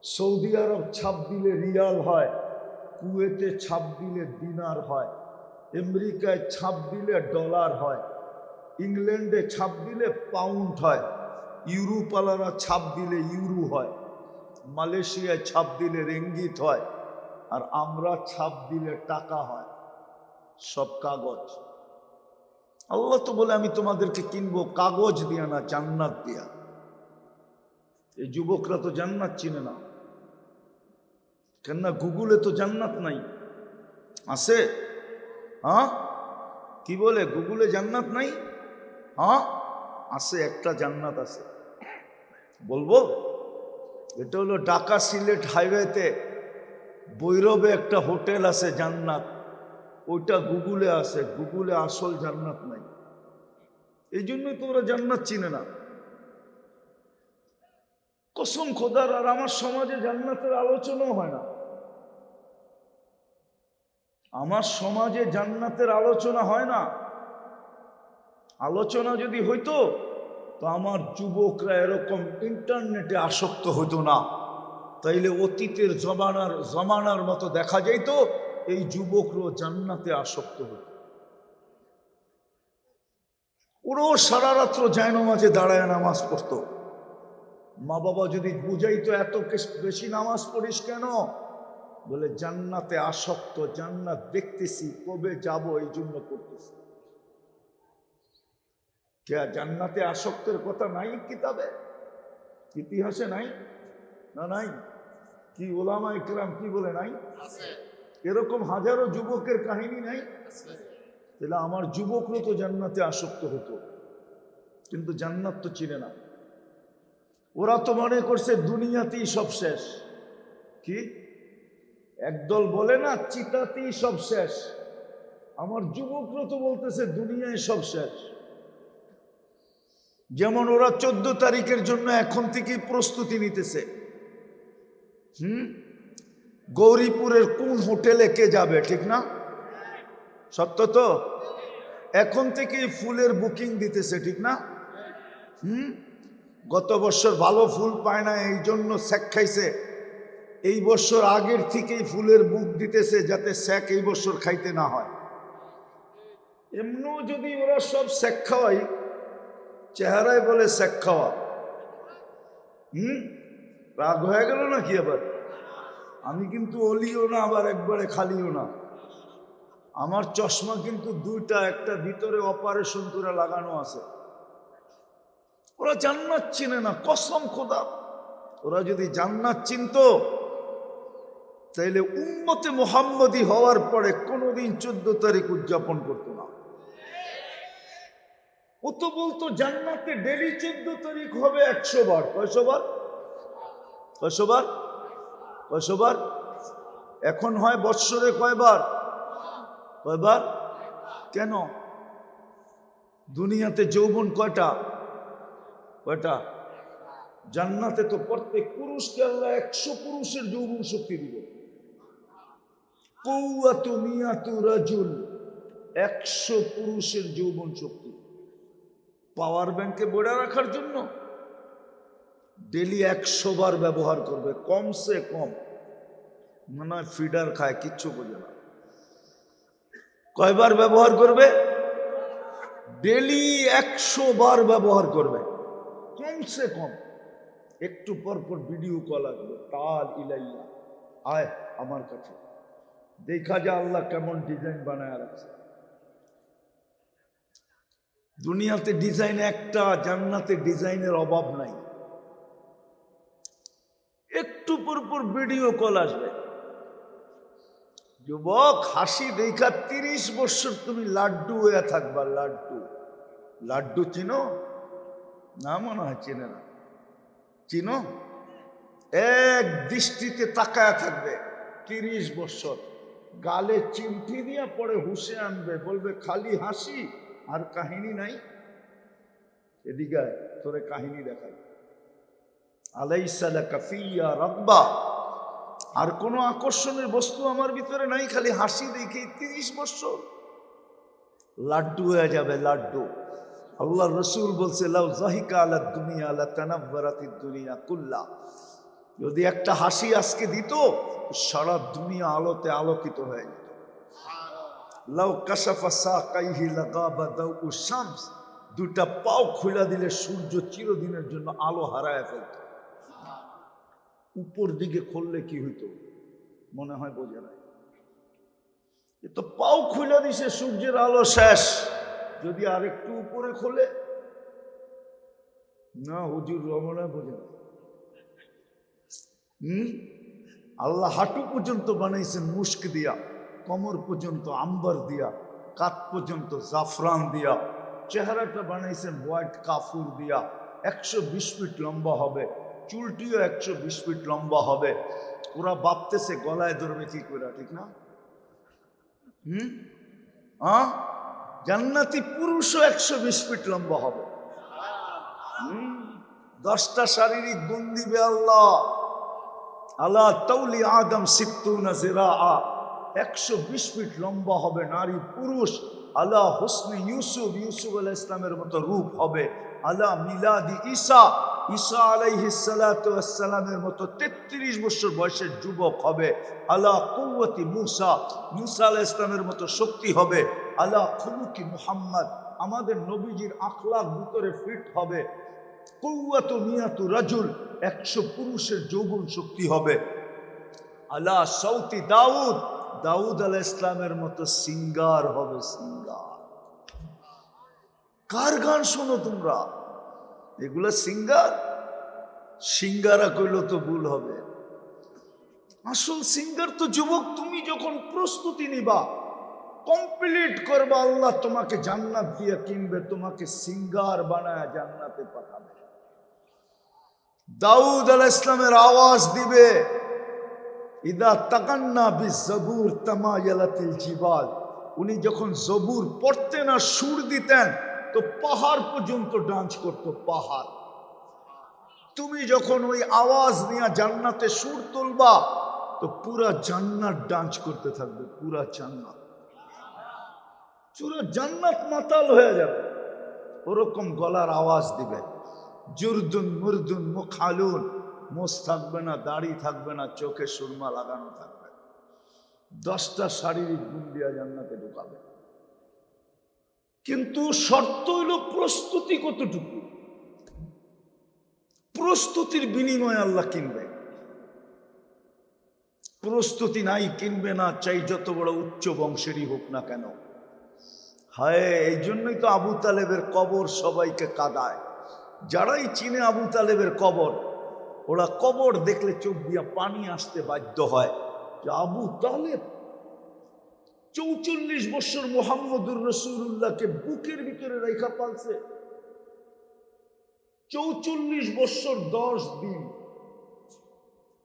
সৌদি আরব ছাপ দিলে রিয়াল হয়, কুয়েতে ছাপ দিলে দিনার হয়, আমেরিকায় ছাপ দিলে ডলার হয়, ইংল্যান্ডে ছাপ দিলে পাউন্ড হয়, ইউরোপালারা ছাপ দিলে ইউরো হয়, মালয়েশিয়ায় ছাপ দিলে রিঙ্গিত হয়, আর আমরা ছাপ দিলে টাকা হয়। সব কাগজ। আল্লাহ তো বলে আমি তোমাদেরকে কিনবো কাগজ দিয়া না, জান্নাত দিয়া। এই যুবকরা তো জান্নাত চিনে না, কেননা গুগলে তো জান্নাত নাই। আছে? হ্যাঁ, কি বলে, গুগলে জান্নাত নাই? হ্যাঁ আছে, একটা জান্নাত আছে। বলবো? এটা হলো ঢাকা সিলেট হাইওয়েতে বৈরবে একটা হোটেল আছে জান্নাত, ওইটা গুগলে আছে। গুগলে আসল জান্নাত নাই। এই জন্যই তোমরা জান্নাত চিনে না। কসম খোদার। আর আমার সমাজে জান্নাতের আলোচনাও হয় না। আমার সমাজে জান্নাতের আলোচনা হয় না। আলোচনা যদি হইতো তো আমার যুবকরা এরকম ইন্টারনেটে আসক্ত হতো না। তাইলে অতীতের জমানার মতো দেখা যাইত এই যুবকরাও জান্নাতে আসক্ত হতো। ওরাও সারা রাত্র জায়নামাজে দাঁড়ায় নামাজ পড়তো। মা বাবা যদি বুঝাইতো এত বেশি নামাজ পড়িস কেন, বলে জান্নাতে আসক্ত, জান্নাত দেখতেছি, কবে যাব এই জন্য করতেছি। কে জান্নাতে আসক্তের কথা নাই কিতাবে, ইতিহাসে নাই? না নাই? কি ওলামা ইকরাম কি বলে নাই? এরকম হাজারো যুবকের কাহিনী নাই? তাহলে আমার যুবকরা তো জান্নাতে আসক্ত হতো, কিন্তু জান্নাত তো চিনে না। ওরা তো মনে করছে দুনিয়াতেই সব শেষ। কি একদল বলে না, চিতাতেই সব শেষ। আমার যুবকরা তো বলতেছে দুনিয়ায় সব শেষ। যেমন ওরা 14 তারিখের জন্য এখন থেকেই প্রস্তুতি নিতেছে। গৌরীপুরের কোন হোটেলে কে যাবে, ঠিক না? সত্য তো? এখন থেকেই ফুলের বুকিং দিতেছে, ঠিক না? গত বছর ভালো ফুল পায় না, এই জন্য স্যাক খাইছে। এই বছর আগের থেকেই ফুলের বুক দিতেছে যাতে স্যাক এই বছর খাইতে না হয়। এমনিও যদি ওরা সব স্যাক খাওয়াই, চেহারায় বলে স্যাক খাওয়া। রাগ হয়ে গেল নাকি আবার? আমি কিন্তু অলিও না আবার একবারে খালিও না। আমার চশমা কিন্তু দুইটা, একটা ভিতরে অপারেশন করে লাগানো আছে। ওরা জান্নাত চিনে না, কসম খোদা। ওরা যদি জান্নাত চিনতো তাইলে উম্মতে মুহাম্মদী হওয়ার পরে কোনোদিন 14 তারিখ উদযাপন করতো না। ও তো বলতো জান্নাতে ডেলি 14 তারিখ হবে 100 বার। কয়শো বার? কয়শো বার? কয়শো বার? এখন হয় বৎসরে কয়বার? কয়বার? কেন? দুনিয়াতে যৌবন কয়টা? কয়টা? জান্নাতে তো প্রত্যেক পুরুষকে আল্লাহ 100 পুরুষের যৌবন শক্তি দিবে। কুওয়াতু মিয়াতু রাজুল, 100 পুরুষের যৌবন শক্তি পাওয়ার ব্যাংকে বড়া রাখার জন্য ডেলি 100 বার ব্যবহার করবে, কমসে কম। মনে হয় ফিডার খায়, কিচ্ছু বোঝে না। কয়বার ব্যবহার করবে? ডেলি 100 বার ব্যবহার করবে কমসে কম। একটু পর পর ভিডিও কল আসবে, তাল ইলাইয়া, আয় আমার কাছে, দেখা যা আল্লাহ কেমন ডিজাইন বানায় রাখছে। দুনিয়াতে ডিজাইন একটা, জান্নাতে ডিজাইনের অভাব নাই। একটু পর পর ভিডিও কল আসবে। যুবক, হাসি দেখা 30 বছর তুমি লাড্ডু হয়ে থাকবা। লাড্ডু, লাড্ডু চিনো না? মনে হয় চেনে না। চিনো? এক দৃষ্টিতে তাকায় থাকবে 30 বছর। গালে চিমটি দিয়া পরে হুশে আনবে, বলবে খালি হাসি আর কাহিনী নাই। এদিকে তোরে কাহিনী দেখাই। আলাইসা লাকা ফিয়া রাগবা, আর কোনো আকর্ষণের বস্তু আমার ভিতরে নাই, খালি হাসি দেখে 30 বছর লাড্ডু হয়ে যাবে। লাড্ডু। আল্লাহ রসুল বলছে, লাউ জাহিকা আলা দুনিয়া লা তানাব্বারাতিদ দুনিয়া কুল্লা। যদি একটা হাসি আজকে দিত, সারা দুনিয়া আলোতে আলোকিত হয়ে যেত। লাউ কাশাফা সাকাইহি লাগাবা দাউ শামস। দুটা পাও খুলে দিলে সূর্য চিরদিনের জন্য আলো হারায় ফেলত। উপর দিকে খুললে কি হইতো মনে হয় বোঝে নাই। এ তো পাও খুলে দিছে, সূর্যের আলো শেষ। যদি আরেকটু উপরে খোলে, না হুজুর রমনা বোঝে না। আল্লাহ হাঁটু পর্যন্ত বানাইছেন মুস্ক দিয়া, কোমর পর্যন্ত আম্বার দিয়া, কাত পর্যন্ত জাফরান দিয়া, চেহারাটা বানাইছেন হোয়াইট কাফুর দিয়া। 120 ফিট লম্বা হবে, চুলটিও 120 ফিট লম্বা হবে। ওরা ভাবতেছে গলায় ধরবে কি করে, ঠিক না? জান্নাতি পুরুষও 120 ফিট লম্বা হবে। 10টা শারীরিক গুণ দিবে আল্লাহ। আলা তাউলি আদম 60 জিরাআ, 120 ফিট লম্বা হবে নারী পুরুষ। আলা হুসনে ইউসুফ, ইউসুফ আলাইহিস ইসলামের মতো রূপ হবে। আলা মিলাদি ঈসা, ঈসা আলাইহিস সালাতু ওয়াস সালামের মতো 33 বছর বয়সের যুবক হবে। আলা কুওয়াতি মুসা, মুসা আলাইহিস ইসলামের মতো শক্তি হবে। আলা খুলুকি মুহাম্মদ, আমাদের নবীজির আখলাক ভিতরে ফিট হবে। কুওয়াতু মিয়াতু রাজুল, 100 পুরুষের যৌবন শক্তি হবে। আলা সাউতি দাউদ, দাউদ আলাইহিস ইসলামের মতো সিঙ্গার হবে। সিঙ্গার। কার গান শোনো তোমরা? এগুলা সিঙ্গার। সিঙ্গারা কইল তো ভুল হবে। আসল সিঙ্গার তো যুবক তুমি যখন প্রস্তুতি নিবা, কমপ্লিট করবা, আল্লাহ তোমাকে জান্নাত দিয়ে কিনবে, তোমাকে সিঙ্গার বানায় জান্নাতে পাঠাবে। দাউদ আলাইহিস ইসলামের আওয়াজ দিবে, ইদা তাকান্না বিজবুর তামায়ালাতিল জিবাল। উনি যখন জবুর পড়তেন আর সুর দিতেন তো পাহাড় পর্যন্ত ডান্স করতো। পাহাড়। তুমি যখন ওই আওয়াজ নিয়ে জান্নাতে সুর তুলবা তো পুরা জান্নাত ডান্স করতে থাকবে। পুরা জান্নাত, পুরা জান্নাত মাতাল হয়ে যাবে। ওরকম গলার আওয়াজ দিবে। জুরদুন মুরদুন মুখালুন, মোষ থাকবে না, দাড়ি থাকবে না, চোখে সুরমা লাগানো থাকবে। 10টা শারীরিক গুণ দিয়া জান্নাতে ঢুকাবে। কিন্তু শর্ত হইল প্রস্তুতি কতটুকু। প্রস্তুতির বিনিময়ে আল্লাহ কিনবে। প্রস্তুতি নাই, কিনবে না, চাই যত বড় উচ্চ বংশেরই হোক না কেন। হায়, এই জন্যই তো আবু তালেবের কবর সবাইকে কাঁদায়। যারাই চিনে আবু তালেবের কবর, ওরা কবর দেখলে চোখ দিয়া পানি আসতে বাধ্য হয় যে আবু তালেব 44 বছর মুহাম্মদুর রাসূলুল্লাহকে বুকের ভিতরে রেখা পালছে। 44 বছর 10 দিন।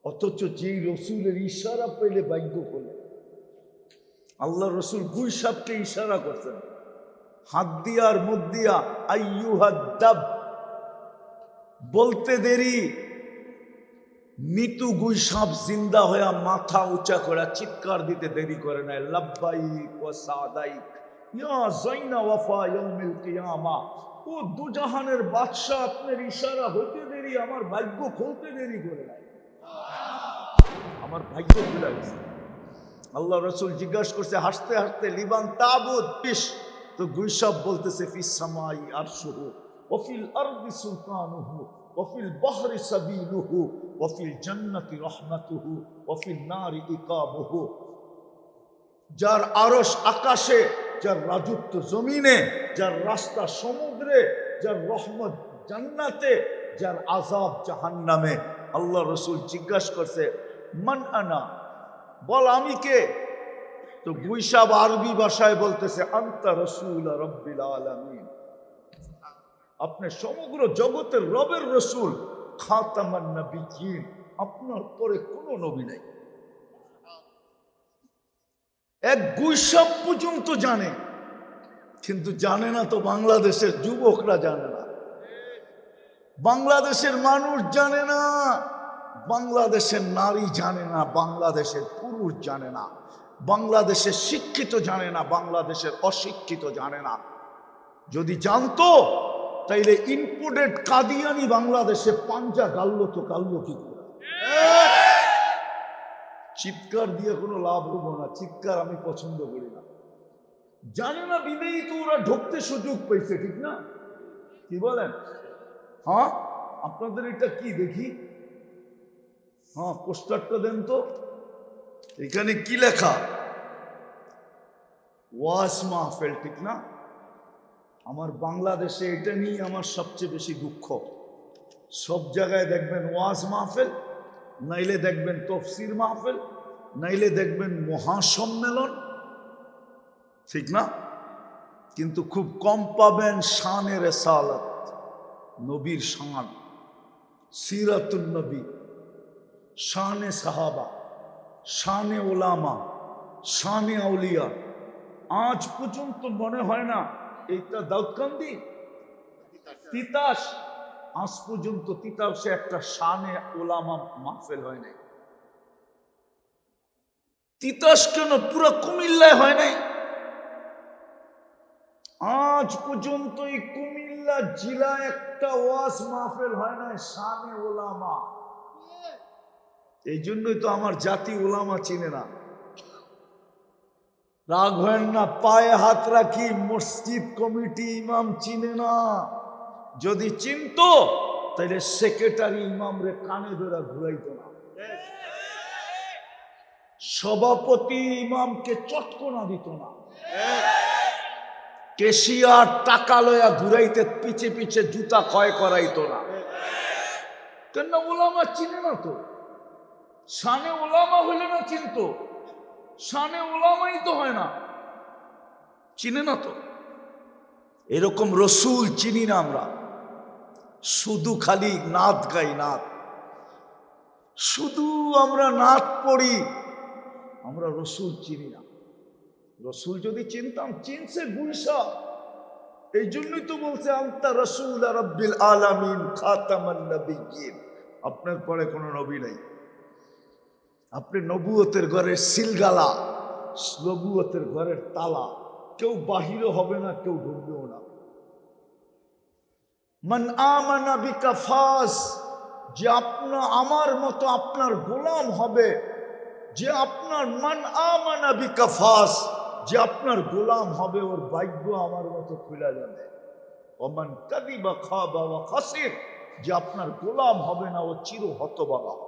অথচ যেই রসুলের ইশারা পেলে ভাগ্য করলে। আল্লাহ রসুল দুই সাপকে ইশারা করছেন, হাত দিয়া আর মুখ দিয়া, আইয়ুহাদ্দাব। বলতে দেরি, মৃত্যু গুই সাপ জিন্দা হয়ে মাথা উঁচা করে চিৎকার দিতে দেরি করে নাই। লাব্বাইক ওয়া সাদাইক, ইয়া যাইনা ওয়াফা ইয়াউমিল কিয়ামা, ও দুজাহানের বাদশা, আপনার ইশারা হতে দেরি আমার ভাগ্য খুলতে দেরি করে নাই, আমার ভাগ্য খুলে গেছে। আল্লাহ রাসূল জিজ্ঞাসা করছে হাসতে হাসতে, লিবান তাবুদ পিস, তো গুইসাব বলতেছে ফিস সামাই আরশুহু ওয়া ফিল আরদি সুলতানুহু ওয়া ফিল বাহরি সাবিলুহু ওয়া ফিল জান্নাতি রাহমাতুহু ওয়া ফিল নারি ইকাবুহু। যার আরশ আকাশে, যার রাজত্ব জমিনে, যার রাস্তা সমুদ্রে, যার রহমত জান্নাতে, যার আযাব জাহান্নামে। আল্লাহ রাসূল জিজ্ঞাসা করছে মান আনা, বল আমি কে? তো গুইসাব আরবি ভাষায় বলতেছে আনতা রাসূল রাব্বিল আলামিন, আপনি সমগ্র জগতের রবের রাসূল, খাতামান নবিয়্যিন, আপনার পরে কোনো নবী নাই। এক গুইসাব পর্যন্ত জানে, কিন্তু জানে না তো বাংলাদেশের যুবকরা জানে না, বাংলাদেশের মানুষ জানে না, বাংলাদেশের নারী জানে না, বাংলাদেশের পুরুষ জানে না, বাংলাদেশের শিক্ষিত জানে না, বাংলাদেশের অশিক্ষিত জানে না। যদি জানতো তাইলে ইম্পোর্টেড কাদিয়ানি বাংলাদেশে পাঞ্জা গাল্লো তো গাল্লো কি করে? চিৎকার দিয়ে কোনো লাভ হবো না, চিৎকার আমি পছন্দ করি না। জানে না বিদেয়ী তো ওরা ঢুকতে সুযোগ পেয়েছে, ঠিক না? কি বলেন? হ্যাঁ, আপনাদের এটা কি দেখি? হ্যাঁ, পোস্টারটা দেন তো। এখানে কি লেখা? ওয়াজ মাহফিল, ঠিক না? আমার বাংলাদেশে এটা নিয়ে আমার সবচেয়ে বেশি দুঃখ। সব জায়গায় দেখবেন ওয়াজ মাহফিল, নাইলে দেখবেন তফসির মাহফিল, নাইলে দেখবেন মহাসম্মেলন, ঠিক না? কিন্তু খুব কম পাবেন শানে রিসালাত, নবীর শান, সিরাতুন নবী, শানে সাহাবা, শানে ওলামা, শানে আউলিয়া। আজ পর্যন্ত মনে হয় না এইটা দাউদকান্দি তিতাস, আজ পর্যন্ত তিতাসে একটা শানে ওলামা মাহফিল হয় নাই। তিতাস কেন, পুরো কুমিল্লায় হয় নাই। আজ পর্যন্ত এই কুমিল্লা জেলায় একটা ওয়াজ মাহফিল হয় নাই শানে ওলামা। এই জন্যই তো আমার জাতি ওলামা চিনে না। রাগ হয় না, পায়ে হাত রাখি, মসজিদ কমিটি ইমাম চিনে না। যদি চিনতো তাহলে সেক্রেটারি ইমাম রে কানে ধরে ঘুরাইতো না, সভাপতি ইমামকে চটকনা দিত না, কেশিয়ার টাকা লয়া ঘুরাইতে পিছে পিছে জুতা ক্ষয় করাইতো না। কেন? ওলামা চিনে না তো। শানে ওলামা হইলে না চিনতো, শানে ওলামাই তো হয় না, চিনে না তো। এরকম রসুল চিনি না আমরা, শুধু খালি নাত গাই, নাত, শুধু আমরা নাত পড়ি, আমরা রসুল চিনি না। রসুল যদি চিনতাম, চিনছে গুইসাব। এই জন্যই তো বলছে আনতা রাসূল রাব্বিল আলামিন খাতামান নবিয়্যিন, আপনার পরে কোনো নবী নাই। আপনি নবুয়তের ঘরের সিলগালা, নবুয়তের ঘরের তালা, কেউ বাহিরও হবে না, কেউ ঢুকবেও না। মান আমানা বিকা ফাস, যে আপনার আমার মতো আপনার গোলাম হবে, যে আপনার মান আমানা বিকা ফাস, যে আপনার গোলাম হবে, ওর ভাগ্য আমার মতো খুলে যাবে। ওমান কাদিবা খাবা ওয়া খাসির, যে আপনার গোলাম হবে না, ও চির হতভাগা হবে।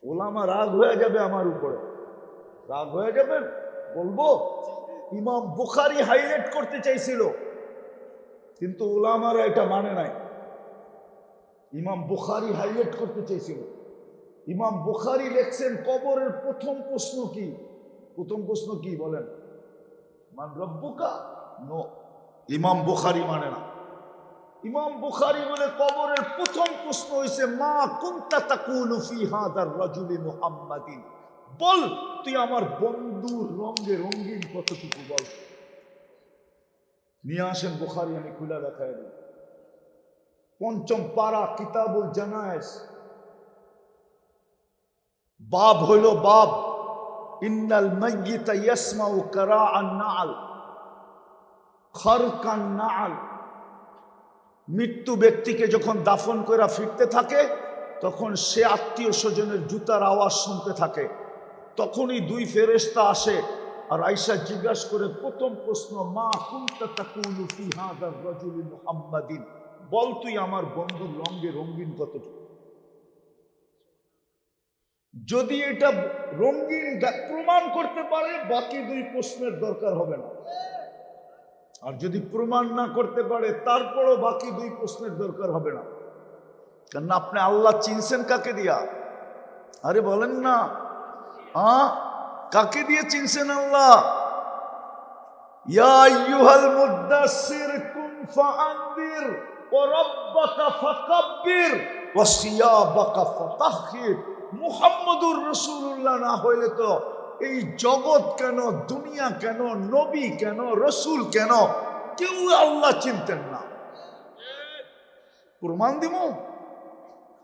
ওলামা রাগ হয়ে যাবে আমার উপরে, রাগ হয়ে যাবেন বলবো। ইমাম বুখারী হাইলাইট করতে চাইছিল, কিন্তু ওলামারা এটা মানে নাই। ইমাম বুখারী হাইলাইট করতে চাইছিল। ইমাম বুখারী লেখছেন কবরের প্রথম প্রশ্ন কি? প্রথম প্রশ্ন কি বলেন? মান রব্বুকা? নো, ইমাম বুখারী মানে না। ইমাম বুখারী বলে কবরের প্রথম প্রশ্ন হইছে মা কুনতা তাকুলু ফি হাদার রাজুলি মুহাম্মাদিন, বল তুই আমার বন্ধুর রঙে রঙিন কতটুকু বল। নিয়ে আসেন বুখারী, আমি খুলে দেখাই দিই। পঞ্চম পারা, কিতাবুল জানায়েজ, বাব হইল বাব ইন্নাল মাইয়িতা ইয়াসমাউ কারাআন নাল, খারকান নাল, মৃত্যু ব্যক্তিকে যখন দাফন করে ফিরতে থাকে তখন সে আত্মীয় স্বজনের জুতার আওয়াজ শুনতে থাকে। তখনই দুই ফেরেশতা আসে আর আয়েশা জিজ্ঞাসা করে, প্রথম প্রশ্ন, মা কুনতা তাকুলু ফি হাযার রাজুলি মুহাম্মাদিন, বল তুই আমার বন্ধুর রঙে রঙিন কতটুকু। যদি এটা রঙিন প্রমাণ করতে পারে বাকি দুই প্রশ্নের দরকার হবে না, আর যদি প্রমাণ না করতে পারে তারপরও বাকি দুই প্রশ্নের দরকার হবে না। কারণ আপনি আল্লাহ চিনছেন কাকে দিয়া? আরে বলেন না, কাকে দিয়ে চিনছেন আল্লাহ? ইয়া আইয়ুহাল মুদ্দাসসির কুম ফাআনদির ওয়া রাব্বাকা ফাকাব্বির ওয়া সিয়াবাকা ফাতাহহির। মুহাম্মদুর রাসূলুল্লাহ না হইলে তো এই জগৎ কেন, দুনিয়া কেন, নবী কেন, রসুল কেন, কেউ আল্লাহ চিনতেন না। প্রমাণ দিব।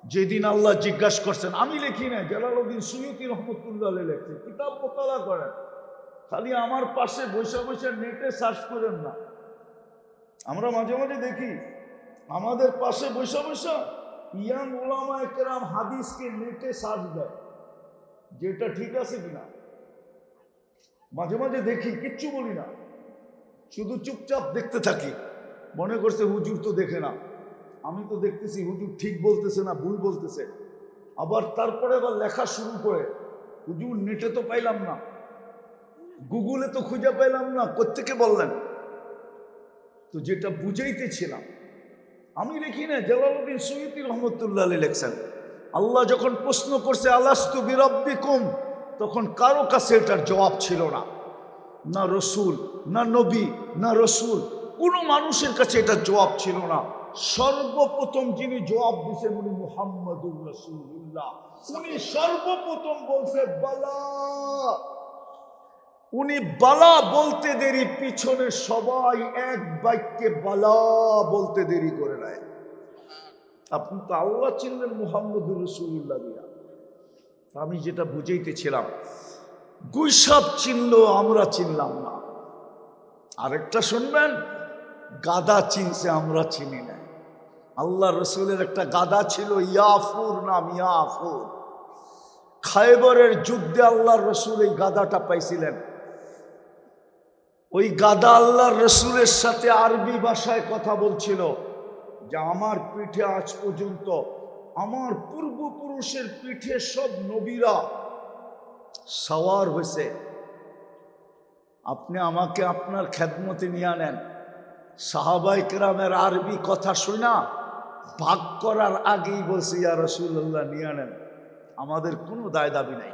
যেদিন আল্লাহ জিজ্ঞাসা করছেন, আমি লিখি না, জালালউদ্দিন সুয়ুতী রহমতুল্লাহ লেখছে, কিতাব মোতালা করেন, খালি আমার পাশে বসে বসে নেটে সার্চ করেন না। আমরা মাঝে মাঝে দেখি আমাদের পাশে বসে বসে ইয়াং উলামায়ে কেরাম হাদিসকে নেটে সার্চ দেয়, যেটা ঠিক আছে কিনা। মাঝে মাঝে দেখি, কিচ্ছু বলি না, শুধু চুপচাপ দেখতে থাকি। মনে করছে হুজুর তো দেখে না, আমি তো দেখতেছি হুজুর ঠিক বলতেছে না ভুল বলতেছে। আবার তারপরে আবার লেখা শুরু করে, হুজুর নেটে তো পাইলাম না, গুগলে তো খুঁজে পাইলাম না, কোত্থেকে বললেন? তো যেটা বুঝাইতেছিলাম, আমি লিখি না, জালালউদ্দিন সুয়ুতী রহমতুল্লাহ লেখছেন, আল্লাহ যখন প্রশ্ন করছে আলাস্তু বিরাব্বিকুম, তখন কারো কাছে এটার জবাব ছিল না, না রসুল, না নবী, না রসুল, কোনো মানুষের কাছে এটার জবাব ছিল না। সর্বপ্রথম যিনি জবাব দিয়েছেন উনি মুহাম্মদুর রাসূলুল্লাহ। উনি সর্বপ্রথম বলছে বালা। উনি বালা বলতে দেরি, পিছনে সবাই এক বাক্যে বালা বলতে দেরি করে নেয়। আপনি তো আল্লাহ চিনলেন মুহাম্মদুর রাসূলুল্লাহ দিয়া। আমি যেটা বুঝাইতেছিলাম, গুইসাপ চিনলো, আমরা চিনলাম না। আরেকটা শুনবেন, গাদা চিনছে, আমরা চিনি না। আল্লাহ রসুলের একটা গাদা ছিল, ইয়াফুর নাম, ইয়াফুর। খায়বরের যুদ্ধে আল্লাহর রসুল এই গাদাটা পাইছিলেন। ওই গাদা আল্লাহর রসুলের সাথে আরবি ভাষায় কথা বলছিল যে আমার পিঠে আজ পর্যন্ত, আমার পূর্বপুরুষের পিঠে সব নবীরা সওয়ার হয়েছে, আপনি আমাকে আপনার খেদমতে নিয়ে আনেন। সাহাবায়ে কেরামের আরবি কথা শুনা ভাগ করার আগেই বলছে, ইয়া রাসূলুল্লাহ নিয়ে আনেন, আমাদের কোনো দায় দাবি নাই।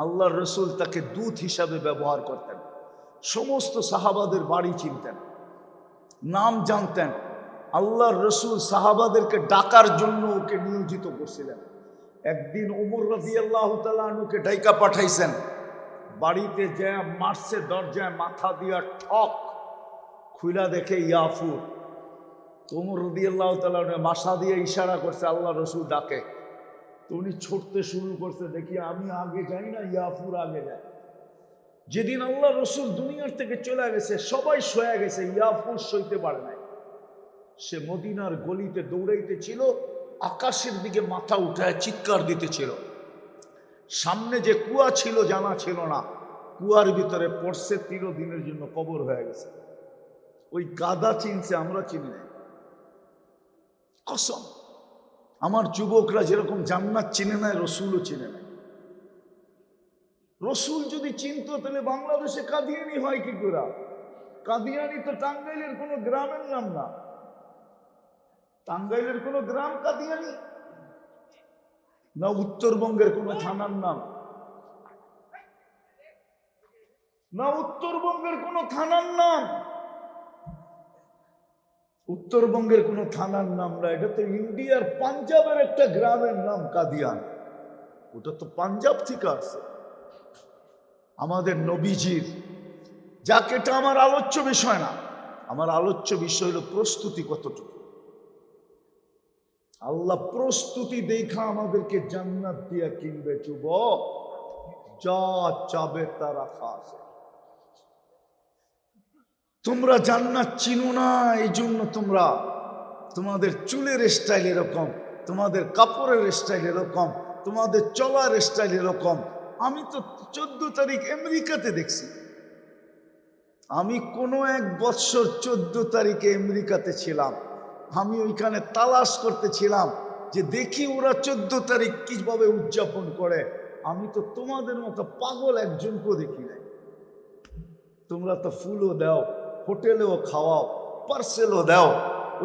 আল্লাহর রসুল তাকে দূত হিসাবে ব্যবহার করতেন। সমস্ত সাহাবাদের বাড়ি চিনতেন, নাম জানতেন। আল্লাহর রসুল সাহাবাদেরকে ডাকার জন্য ওকে নিয়োজিত করছিলেন। একদিন ওমর রাদিয়াল্লাহু তাআলা আনহুকে ডাইকা পাঠাইছেন, বাড়িতে যা মারছে, দরজায় মাথা দিয়া ঠক খুইলা দেখে ইয়াফুর। ওমর রাদিয়াল্লাহু তাআলা মাথা দিয়ে ইশারা করছে, আল্লাহ রসুল ডাকে। তো উনি ছুটতে শুরু করছে, দেখি আমি আগে যাই না, ইয়াফুর আগে যায়। যেদিন আল্লাহ রসুল দুনিয়ার থেকে চলে গেছে, সবাই শোয়া গেছে, ইয়াফুর সইতে পারে নাই। সে মদিনার গলিতে দৌড়াইতেছিল, আকাশের দিকে মাথা উঠায় চিৎকার দিতেছিল। সামনে যে কুয়া ছিল জানা ছিল না, কুয়ার ভিতরে পড়ছে, 3 দিনের জন্য কবর হয়ে গেছে। ওই গাদা চিনছে, আমরা চিনি না। কসম, আমার যুবকরা যেরকম জান্নাত চিনে নাই, রসুলও চিনে নাই। রসুল যদি চিনতো তাহলে বাংলাদেশে কাদিয়ানি হয় কি করে? কাদিয়ানি তো টাঙ্গাইলের কোনো গ্রামের নাম না। টাঙ্গাইলের কোনো গ্রাম কাদিয়ানি না, উত্তরবঙ্গের কোনো থানার নাম না, উত্তরবঙ্গের কোনো থানার নাম, উত্তরবঙ্গের কোনো থানার নাম না। এটা তো ইন্ডিয়ার পাঞ্জাবের একটা গ্রামের নাম কাদিয়ান। ওটা তো পাঞ্জাব থেকে আসছে। আমাদের নবীজির, যাকে এটা আমার আলোচ্য বিষয় না, আমার আলোচ্য বিষয় হলো প্রস্তুতি কতটুকু। আল্লাহ প্রস্তুতি দেখা আমাদেরকে জান্নাত দিয়া কিনবে। যুবক, যা চাবে তা রাখা আছে। তোমরা জান্নাত চিনো না, এই জন্য তোমরা তোমাদের চুলের স্টাইল এরকম, তোমাদের কাপড়ের স্টাইল এরকম, তোমাদের চলার স্টাইল এরকম। আমি তো 14 তারিখ আমেরিকাতে দেখছি। আমি কোনো এক বৎসর 14 তারিখে আমেরিকাতে ছিলাম। আমি ওইখানে তালাশ করতেছিলাম যে দেখি ওরা 14 তারিখ কিভাবে উদযাপন করে। আমি তো তোমাদের মতো পাগল একজনকেও দেখি নাই। তোমরা তো ফুলও দাও, হোটেলেও খাওয়াও, পার্সেলও দাও।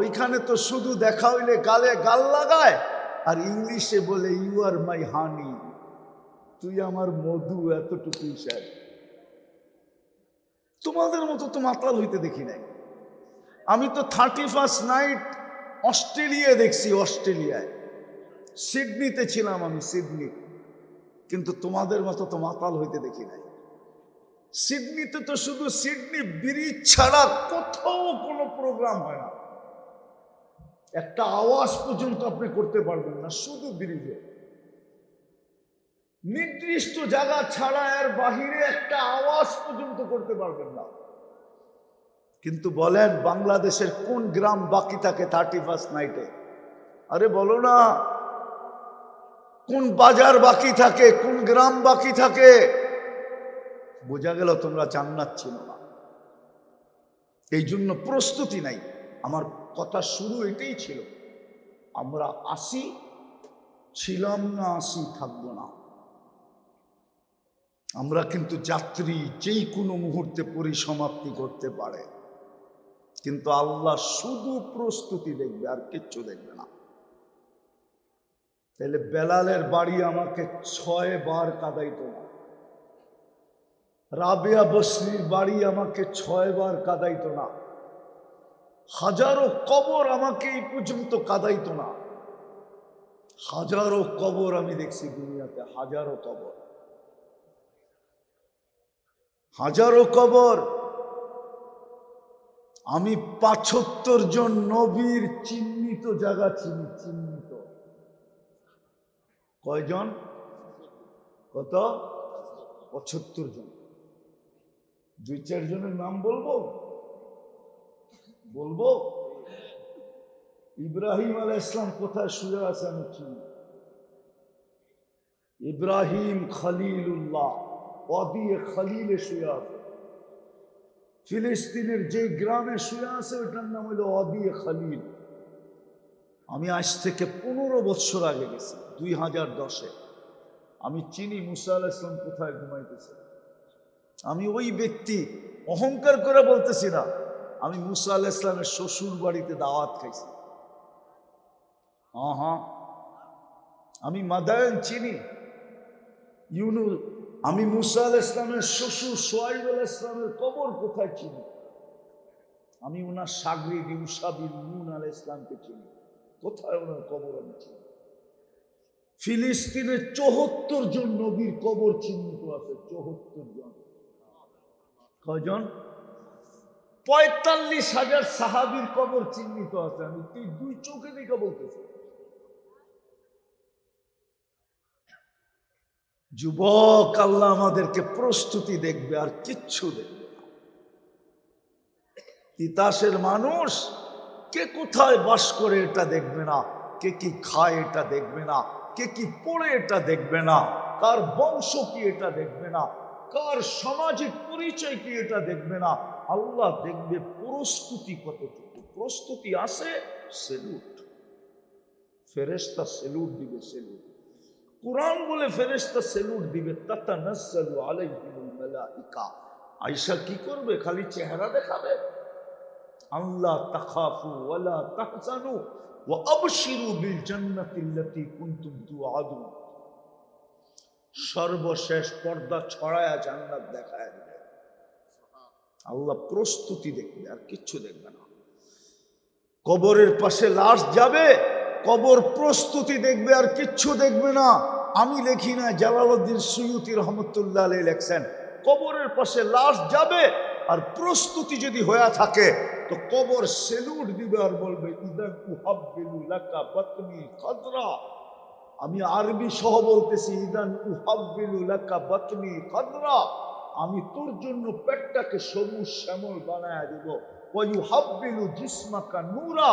ওইখানে তো শুধু দেখা হইলে গালে গাল লাগায় আর ইংলিশে বলে ইউ আর মাই হানি, তুই আমার মধু, এতটুকুই স্যার। তোমাদের মতো তো মাতাল হইতে দেখি নাই। আমি তো 31st নাইট অস্ট্রেলিয়ায় দেখছি, অস্ট্রেলিয়ায় সিডনিতে ছিলাম আমি, সিডনি। কিন্তু তোমাদের মতো তো মাতাল হইতে দেখি নাই। সিডনিতে তো শুধু সিডনি ব্রিজ ছাড়া কোথাও কোনো প্রোগ্রাম হয় না। একটা আওয়াজ পর্যন্ত আপনি করতে পারবেন না, শুধু ব্রিজে। নির্দিষ্ট জায়গা ছাড়া এর বাহিরে একটা আওয়াজ পর্যন্ত করতে পারবেন না। কিন্তু বলেন বাংলাদেশের কোন গ্রাম বাকি থাকে 31st নাইটে? আরে বলো না, কোন বাজার বাকি থাকে, কোন গ্রাম বাকি থাকে? বোঝা গেল তোমরা জান্নাত ছিল না। এই জন্য প্রস্তুতি নাই। আমার কথা শুরু এটাই ছিল, আমরা আসি, ছিলাম না, আসি, থাকবো না। আমরা কিন্তু যাত্রী, যেই কোনো মুহূর্তে পরিসমাপ্তি করতে পারে। কিন্তু আল্লাহ শুধু প্রস্তুতি দেখবে, আর কিচ্ছু দেখবে না। তাহলে বেলালের বাড়ি আমাকে 6 বার কাঁদাইতো না, রাবেয়া বসরির বাড়ি আমাকে 6 বার কাঁদাইতো না, হাজারো কবর আমাকে এই পর্যন্ত কাঁদাইতো না। হাজারো কবর আমি দেখছি দুনিয়াতে, হাজারো কবর, হাজারো কবর। আমি 75 জন নবীর চিহ্নিত জায়গা চিনি, চিহ্নিত। কয়জন? কত? 75 জন। 2-4 জনের নাম বলবো? বলবো? ইব্রাহিম আলাইহিস সালাম কোথায় শুয়ে আছে আমি চিনি। ইব্রাহিম খলিলুল্লাহ ওয়াদিয়ে খলিলে শুয়ে আছে। ফিলিস্তিনের যে গ্রামে শুয়ে আছে ওটার নাম হলো ওয়াদিয়ে খলিল। আমি আজ থেকে 15 বছর আগে গেছি, 2010-এ। আমি চিনি মুসা আলাইহিস সালাম কোথায় ঘুমাইতেছে। আমি ওই ব্যক্তি, অহংকার করে বলতেছি না, আমি মুসা আলাইহিস সালামের শ্বশুর বাড়িতে দাওয়াত খাইছি। হ্যাঁ, আমি মাদায়েন চিনি, ইউনুস। আমি মুসা আলাইহিস সালামের শ্বশুর শুআয়ব আলাইহিস সালামের কবর কোথায় চিনি। আমি ওনার শাগরিদ ইউসা বিন নূন আলাইহিস সালামকে চিনি, কোথায় ওনার কবর আমি চিনি। ফিলিস্তিনে 74 জন নবীর কবর চিহ্নিত আছে, 74 জন। কয়জন? 45,000 সাহাবীর কবর চিহ্নিত আছে। আমি তুই 2 চোখে দেখে বলতেছি। যুবক, আল্লাহ আমাদেরকে প্রস্তুতি দেখবে, আর কিচ্ছু দেখবে না। তিতাসের মানুষ কে কোথায় বাস করে এটা দেখবে না, কে কি খায় এটা দেখবে না, কে কি পড়ে এটা দেখবে না, কার বংশ কি এটা দেখবে না, কার সামাজিক পরিচয় কি এটা দেখবে না। আল্লাহ দেখবে প্রস্তুতি কতটুকু। প্রস্তুতি আছে, সেলুট। ফেরেশতা সেলুট দিবে, সেলুট। কুরআন বলে ফেরেশতা সেলুট দিবে। তাতানাজ্জালু আলাইহিমুল মালাইকা। আয়েশা কি করবে? খালি চেহারা দেখাবে? আল্লাহ তাখাফু ওয়ালা তাহজানু ওয়া আবশিরু বিল জান্নাতিল্লাতী কুনতুম তুআদুন। সর্বশেষ পর্দা ছড়ায়া জান্নাত দেখায় দিবে। আল্লাহ প্রস্তুতি দেখবে, আর কিচ্ছু দেখবে না। কবরের পাশে লাশ যাবে, কবর প্রস্তুতি দেখবে, আর কিচ্ছু দেখবে না। আমি লেখি না, জালালউদ্দিন সুয়ুতী রহমতুল্লাহ আলাইহি লেখছেন, কবরের পাশে লাশ যাবে আর প্রস্তুতি যদি হয়ে থাকে তো কবর সেলুট দিবে আর বলবে ইদান উহাব্বিলু লাকা বাতনি খাদরা। আমি আরবি সহ বলতেছি, ইদান উহাব্বিলু লাকা বাতনি খাদরা। আমি তোর জন্য পেটটাকে সবুজ শ্যামল বানায় দিব। ওয়ায়ুহাব্বিলু জিসমাকা নূরা,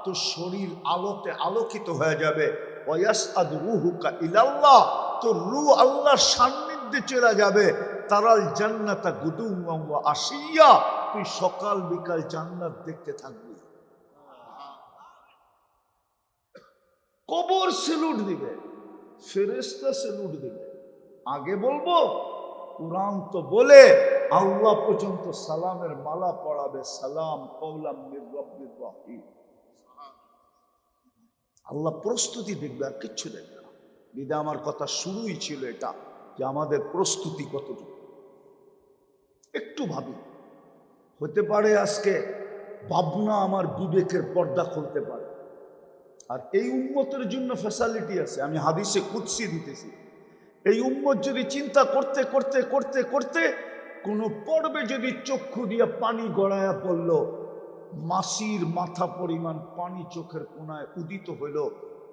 তোর শরীর আলোতে আলোকিত হয়ে যাবে। ওয়ায়াসআদ রূহুকা ইলাল্লাহ, তোর রূহ আল্লাহর সান্নিধ্যে চলে যাবে। তারাল জান্নাতা গুদুওয়ান ওয়া আশিয়া, তুই সকাল বিকাল জান্নাত দেখতে থাকবি। কবর সেলুট দিবে, ফেরেশতা সেলুট দিবে। আগে বলবো, কুরআন তো বলে আল্লাহ পর্যন্ত সালামের মালা পড়াবে, সালাম কওলাম মির রাব্বির রহিম। আল্লাহ প্রস্তুতি দেখবে, আর কিচ্ছু দেখবে না। বিদা আমার কথা শুরুই ছিল এটা, যে আমাদের প্রস্তুতি কতটুকু। একটু ভাবি, হতে পারে আজকে ভাবনা আমার বিবেকের পর্দা খুলতে পারে। আর এই উম্মতের জন্য ফ্যাসিলিটি আছে, আমি হাদিসে কুদসি দিতেছি। এই উম্মত যদি চিন্তা করতে করতে করতে করতে কোনো পর্বে যদি চক্ষু দিয়ে পানি গড়ায়া পড়ল, মাসির মাথা পরিমাণ পানি চোখের কোনায় উদিত হইল,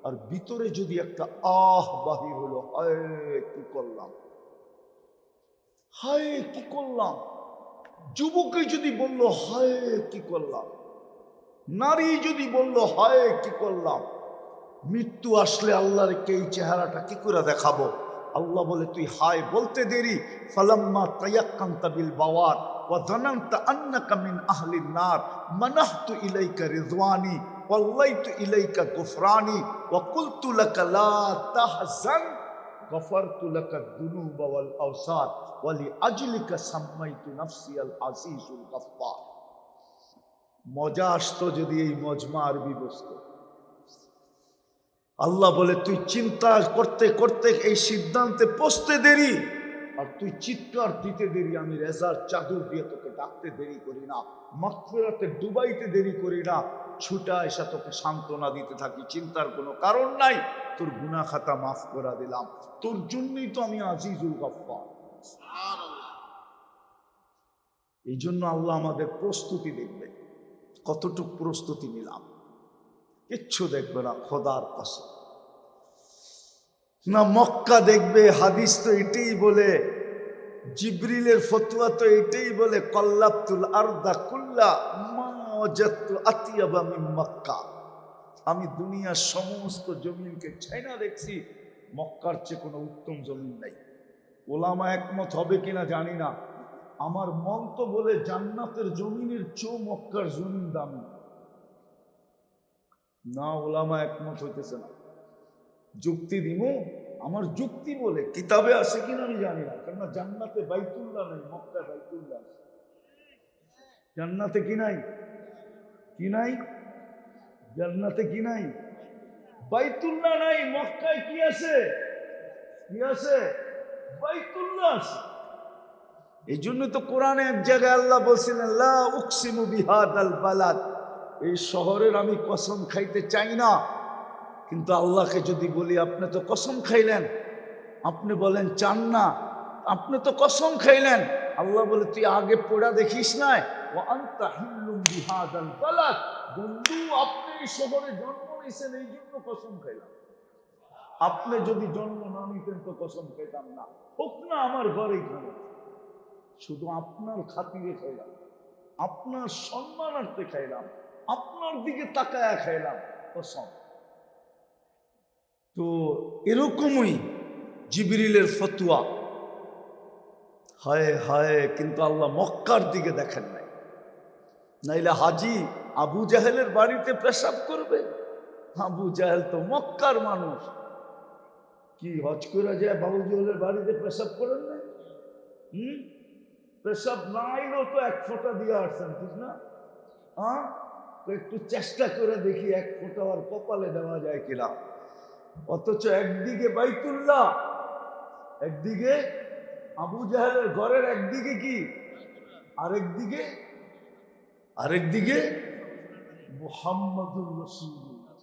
আর ভিতরে যদি একটা আহ বাহির হলো, হায় কি করলাম, হায় কি করলাম। যুবকে যদি বলল হায় কি করলাম, নারী যদি বলল হায় কি করলাম। মৃত্যু আসলে আল্লাহর এই চেহারাটা কি করে দেখাবো? আল্লাহ বলে তুই হায় বলতে দেরি। ফালাম্মা তায়াক্কানতা বিল বাওয়ার ওয়া যানানতা আন্নাকা মিন আহলিন নার মানাহতু ইলাইকা রিজওয়ানি ওয়াল্লাইতু ইলাইকা গুফরানি ওয়া কুলতু লাকা লা তাহজান গফারতু লাকা যুনুবা ওয়াল আওসার ওয়া লিআজলিকা সাম্মাইতু নাফসি আল আজিজুল গফফার। মজা আসতো যদি এই মজমা আরবি বসতো। আল্লাহ বলে তুই চিন্তা করতে করতে এই সিদ্ধান্তে পৌঁছতে দেরি, আর তুই চিৎকার দিতে দেরি। আমি রেজার চাদর দিয়ে তোকে ডাকতে দেরি করি না, মাগফিরাতে ডুবাইতে দেরি করি না, ছুটা এসে তোকে সান্ত্বনা দিতে থাকি। চিন্তার কোনো কারণ নাই, তোর গুনাহ খাতা মাফ করে দিলাম। তোর জন্যই তো আমি আজিজুল গফফার। এই জন্য আল্লাহ আমাদের প্রস্তুতি দেখবে, কতটুক প্রস্তুতি নিলাম। কিচ্ছু দেখবে না খোদার কসম। না মক্কা দেখবে, হাদিস তো এটাই বলে, জিবরিলের ফতোয়া তো এটাই বলে, কল্লাবতুল আরদা কুল্লা মা ওয়াজাদতু আতিয়াবা মিন মক্কা। আমি দুনিয়ার সমস্ত জমিনকে ছাইনা দেখছি, মক্কার চেয়ে কোনো উত্তম জমিন নাই। ওলামা একমত হবে কিনা জানি না, আমার মন তো বলে জান্নাতের জমিনের চেয়েও মক্কার জমিন দামি। না, ওলামা একমত হইতেছে না। যুক্তি দিব, আমার যুক্তি বলে কিতাবে আছে কিনা আমি জানি না, কেননা জান্নাতে বাইতুল্লাহ নাই, মক্কায় বাইতুল্লাহ আছে। জান্নাতে কি নাই? কি নাই? জান্নাতে কি নাই? বাইতুল্লাহ নাই। মক্কায় কি আছে? কি আছে? বাইতুল্লাহ আছে। এই জন্য তো কোরআনে এক জায়গায় আল্লাহ বলছিলেন, লা উকসিমু বিহাদাল বালাদ, এই শহরের আমি কসম খাইতে চাই না। কিন্তু আল্লাহকে যদি বলি আপনি তো কসম খাইলেন, আপনি বলেন চান না, আপনি তো কসম খাইলেন। আল্লাহ বলে তুই আগে পড়া দেখিস নাই, ওয়া আনতা হিল্লুম বিহাদাল বালাদ, বন্ধু আপনি এই শহরে জন্ম নিয়েছেন এই জন্য কসম খাইলাম। আপনি যদি জন্ম না নিতেন তো কসম খাইতাম না, হোক না আমার ঘরেই খাবেন। শুধু আপনার খাতিরে খাইলাম, আপনার সম্মানার্থে খাইলাম, আপনার দিকে তাকায়া খাইলাম কসম। তো এরকমই জিবরিলের ফতোয়া। হায় হায়, কিন্তু আল্লাহ মক্কার দিকে দেখেন নাই। নাইলে হাজি আবু জাহেলের বাড়িতে পেশাব করবে? আবু জাহেল তো মক্কার মানুষ, কি হজ করে যায় বাবু জাহেলের বাড়িতে পেশাব করেন না? পেশাব না আইলেও তো এক ফোঁটা দিয়ে আসছেন, ঠিক না? হ্যাঁ, তো একটু চেষ্টা করে দেখি এক ফোঁটা আর কপালে দেওয়া যায় কিনা। অথচ একদিকে বাইতুল্লাহ, একদিকে আবু জাহেলের ঘরের একদিকে কি, আরেকদিকে মুহাম্মাদুর রাসূলুল্লাহ।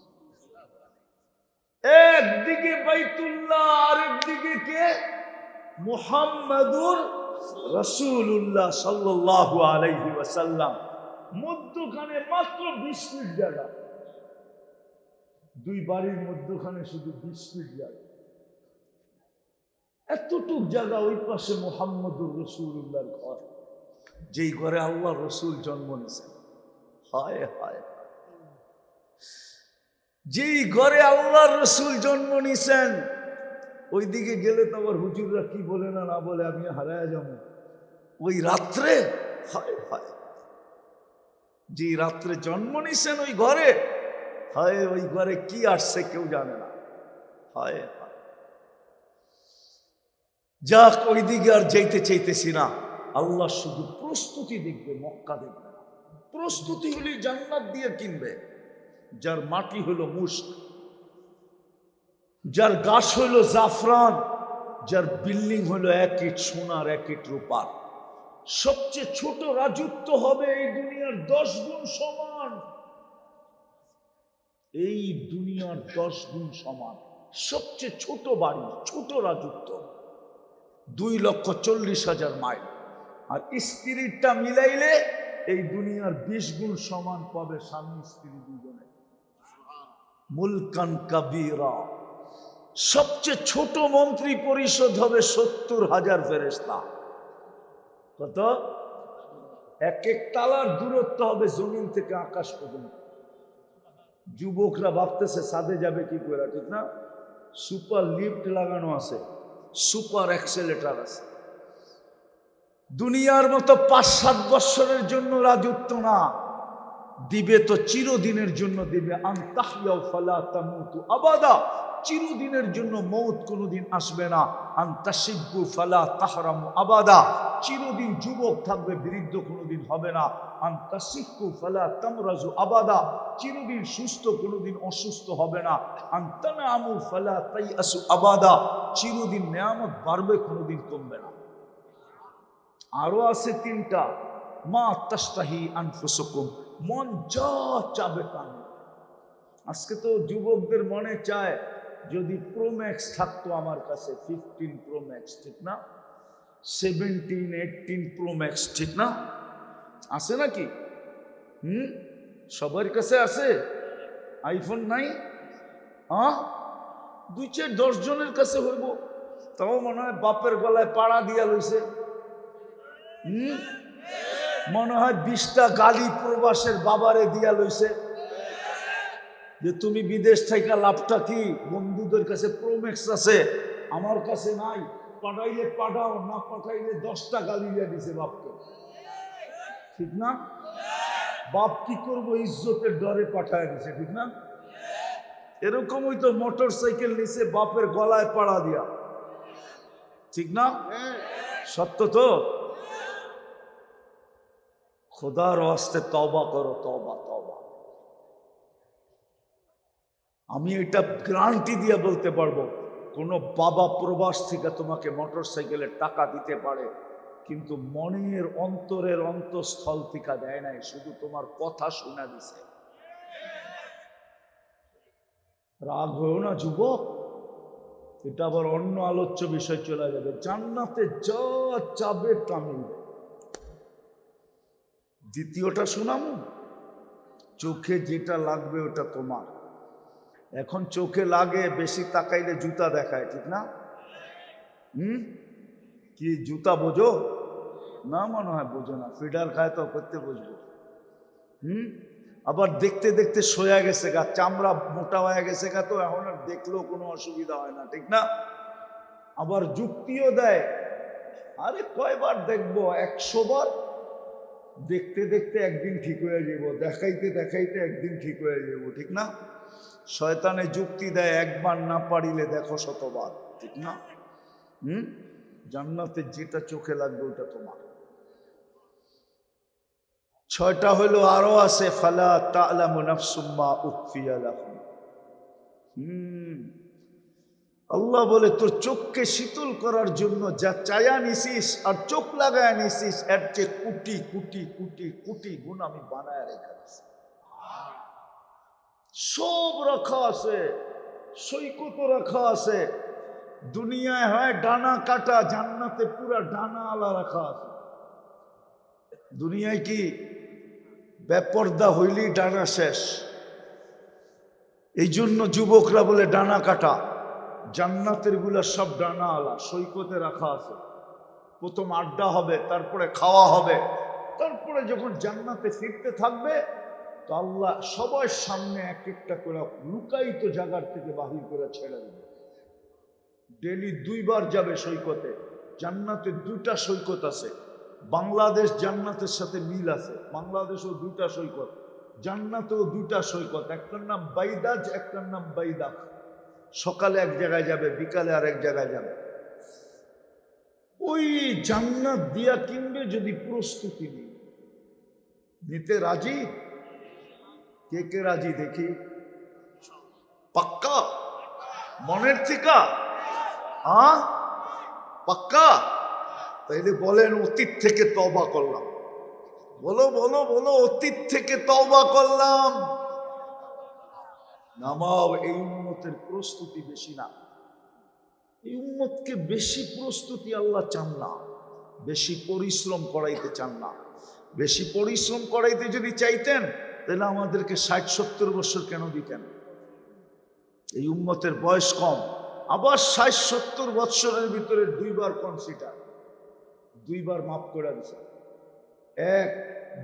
একদিকে বাইতুল্লাহ, আরেকদিকে কে? মুহাম্মাদুর রাসূলুল্লাহ সাল্লাল্লাহু আলাইহি ওয়াসাল্লাম। মধ্যখানে মাত্র 20 ফিট জায়গা, দুই বাড়ির মধ্যখানে শুধু 20 ফিট জায়গা। এতটুক জায়গা ওই পাশে মুহাম্মদুর রাসূলুল্লাহর ঘর, যেই ঘরে আল্লাহ রসুল জন্ম নিয়েছেন। হায় হায়, যেই ঘরে আল্লাহ রসুল জন্ম নিয়েছেন ওইদিকে গেলে তো আবার হুজুররা কি বলে না না বলে আমি হারায় যাবো। ওই রাত্রে, হায় হায়, যে রাত্রে জন্ম নিছেন ওই ঘরে, হায় ওই ঘরে কি আসছে কেউ জানে না। হায় হায়, যাক ওই দিকে আর যাইতে চাইতেছি না। আল্লাহ শুধু প্রস্তুতি দেখবে, মক্কা দেখবে না। প্রস্তুতি হলে জান্নাত দিয়ে কিনবে। যার মাটি হলো মুস্ক, যার গাছ হলো জাফরান, যার বিল্ডিং হলো এক ইট সোনার এক ইট রূপার। সবচেয়ে ছোট রাজত্ব হবে এই দুনিয়ার 10 গুণ সমান। এই দুনিয়ার 10 গুণ সমান সবচেয়ে ছোট বাড়ি, ছোট রাজত্ব 2,40,000 মাইল। আর স্ত্রীটা মিলাইলে এই দুনিয়ার 20 গুণ সমান পাবে স্বামী স্ত্রী দুজনে। মুলকান কাবীরা। সবচেয়ে ছোট মন্ত্রী পরিষদ হবে 70,000 ফেরেশতা। কত? এক এক তালার দূরত্ব হবে জমিন থেকে আকাশ পর্যন্ত। যুবকরা ভাবতেছে ছাদে যাবে কি করে, ঠিক না? সুপার লিফট লাগানো আছে, সুপার অ্যাক্সেলেটার আছে। দুনিয়ার মতো 5-7 বছরের জন্য রাজত্ব না, দিবে তো চিরদিনের জন্য দিবে। আনতাহইয়াউ ফালা তামুতু আবাদা, চিরদিনের জন্য মৌত কোনোদিন আসবে না। আনতাশিব্বু ফালা তাহরামু আবাদা, চিরদিন যুবক থাকবে, বৃদ্ধ কোনোদিন হবে না। আনতাসিক্কু ফালা তামরাজু আবাদা, চিরদিন সুস্থ কোনোদিন অসুস্থ হবে না। আনতানামু ফালা তাইয়াসু আবাদা, চিরদিন নেয়ামত বাড়বে কোনোদিন কমবে না। আরো আছে 3টা। মা তাশতাহি আনফুসুকুম, মন যা চাবে তা। আজকে তো যুবকদের মনে চায় যদি প্রো ম্যাক্স থাকতো আমার কাছে, 15 প্রো ম্যাক্স, ঠিক না? 17, 18 প্রো ম্যাক্স, ঠিক না? আছে নাকি? সবার কাছে আছে আইফোন? নাই। 2-4-10 জনের কাছে হইব, তাও মনে হয় বাপের গলায় পাড়া দিয়া লইছে। মনে হয় 20টা গালি প্রবাসের বাবারে দিয়া লইছে যে তুমি বিদেশ থেকে লাভটা কি? বন্ধুদের কাছে প্রো ম্যাক্স আছে, আমার কাছে নাই। পাঠাইলে পাঠাও, না পাঠাইলে 10টা গালি দিয়ে দিছে বাপকে, ঠিক না? বাপ কি করবো, ইজ্জতের ডরে পাঠায় দিছে, ঠিক না? এরকমই তো মোটর সাইকেল নিছে বাপের গলায় পাড়া দিয়া, ঠিক না? সত্য তো? খোদার ওয়াস্তে তওবা করো, তওবা তওবা। আমি এটা গ্যারান্টি দিয়ে বলতে পারবো, কোনো বাবা প্রবাস থেকে তোমাকে মোটর সাইকেলের টাকা দিতে পারে, কিন্তু মনের অন্তরের অন্তঃস্থল থেকে দেয় নাই, শুধু তোমার কথা শোনা দিছে। রাগ হয়েও না যুবক, এটা আবার অন্য আলোচ্য বিষয় চলে যাবে। জান্নাতে যা চাবে তা মিলবে। দ্বিতীয়টা শোনামু, চোখে যেটা লাগবে ওটা তোমার। এখন চোখে লাগে, বেশি তাকাইলে জুতা দেখায়, ঠিক না? কি জুতা বোঝো না? মনে হয় বোঝো না, ফিডার খায় তো করতে বুঝবো। আবার দেখতে দেখতে সয়া গেছে গা, চামড়া মোটা হয়ে গেছে গা, তো এখন আর দেখলেও কোনো অসুবিধা হয় না, ঠিক না? আবার যুক্তিও দেয়, আরে কয়বার দেখবো? 100 বার। দেখতে দেখতে একদিন ঠিক হয়ে যাব, দেখাইতে দেখাইতে একদিন ঠিক হয়ে যাব, ঠিক না? শয়তানে যুক্তি দেয়, একবার না পারিলে দেখো 100 বার, ঠিক না? জান্নাতে যেটা চোখে লাগবে ওটা তোমার। 6টা হলো আরো আছে, ফালা তা'লামু নাফসুম মা উখফিয়া লাহুম। আল্লাহ বলে তোর চোখকে শীতল করার জন্য যা চায়া নিছিস আর চোখ লাগায় নিছিস, এর চেয়ে কোটি কোটি কোটি কোটি গুণ আমি বানায় রেখে দিছি। সব রাখা আছে, সৈকত রাখা আছে। দুনিয়ায় হয় ডানা কাটা, জান্নাতে পুরা ডানা আলা রাখা আছে। দুনিয়ায় কি বেপর্দা হইলি ডানা শেষ। এই জন্য যুবকরা বলে ডানা কাটা। জান্নাতের গুলা সব ডানা আলা সৈকতে রাখা আছে। প্রথম আড্ডা হবে, তারপরে খাওয়া হবে, তারপরে যখন জান্নাতে ফিরতে থাকবে তো আল্লাহ সবার সামনে এক একটা করে লুকায়িত জায়গার থেকে বাহির করে ছেড়ে দেবে। ডেলি 2 বার যাবে সৈকতে। জান্নাতে 2টা সৈকত আছে। বাংলাদেশ জান্নাতের সাথে মিল আছে, বাংলাদেশও 2টা সৈকত, জান্নাতেও 2টা সৈকত। একটার নাম বাইদাজ, একটার নাম বাইদাক। সকালে এক জায়গায় যাবে, বিকালে আর এক জায়গায় যাবে। ওই জান্নাত দিয়া কিনবে যদি প্রস্তুতি নিতে রাজি? কে কে রাজি দেখি? পাক্কা মনের থেকে? পাক্কা? তাইলে বলেন অতীত থেকে তওবা করলাম। বলো বলো বলো, অতীত থেকে তওবা করলাম। নামাও। এই উম্মতের প্রস্তুতি বেশি না। এই উম্মতকে বেশি প্রস্তুতি আল্লাহ চান না, বেশি পরিশ্রম করাইতে চান না। বেশি পরিশ্রম করাইতে যদি চাইতেন তাহলে আমাদেরকে 60-70 বছর কেন দিতেন? এই উম্মতের বয়স কম, আবার 60-70 বছরের ভিতরে 2 বার কনসিডার, 2 বার মাফ করে দিছে। এক,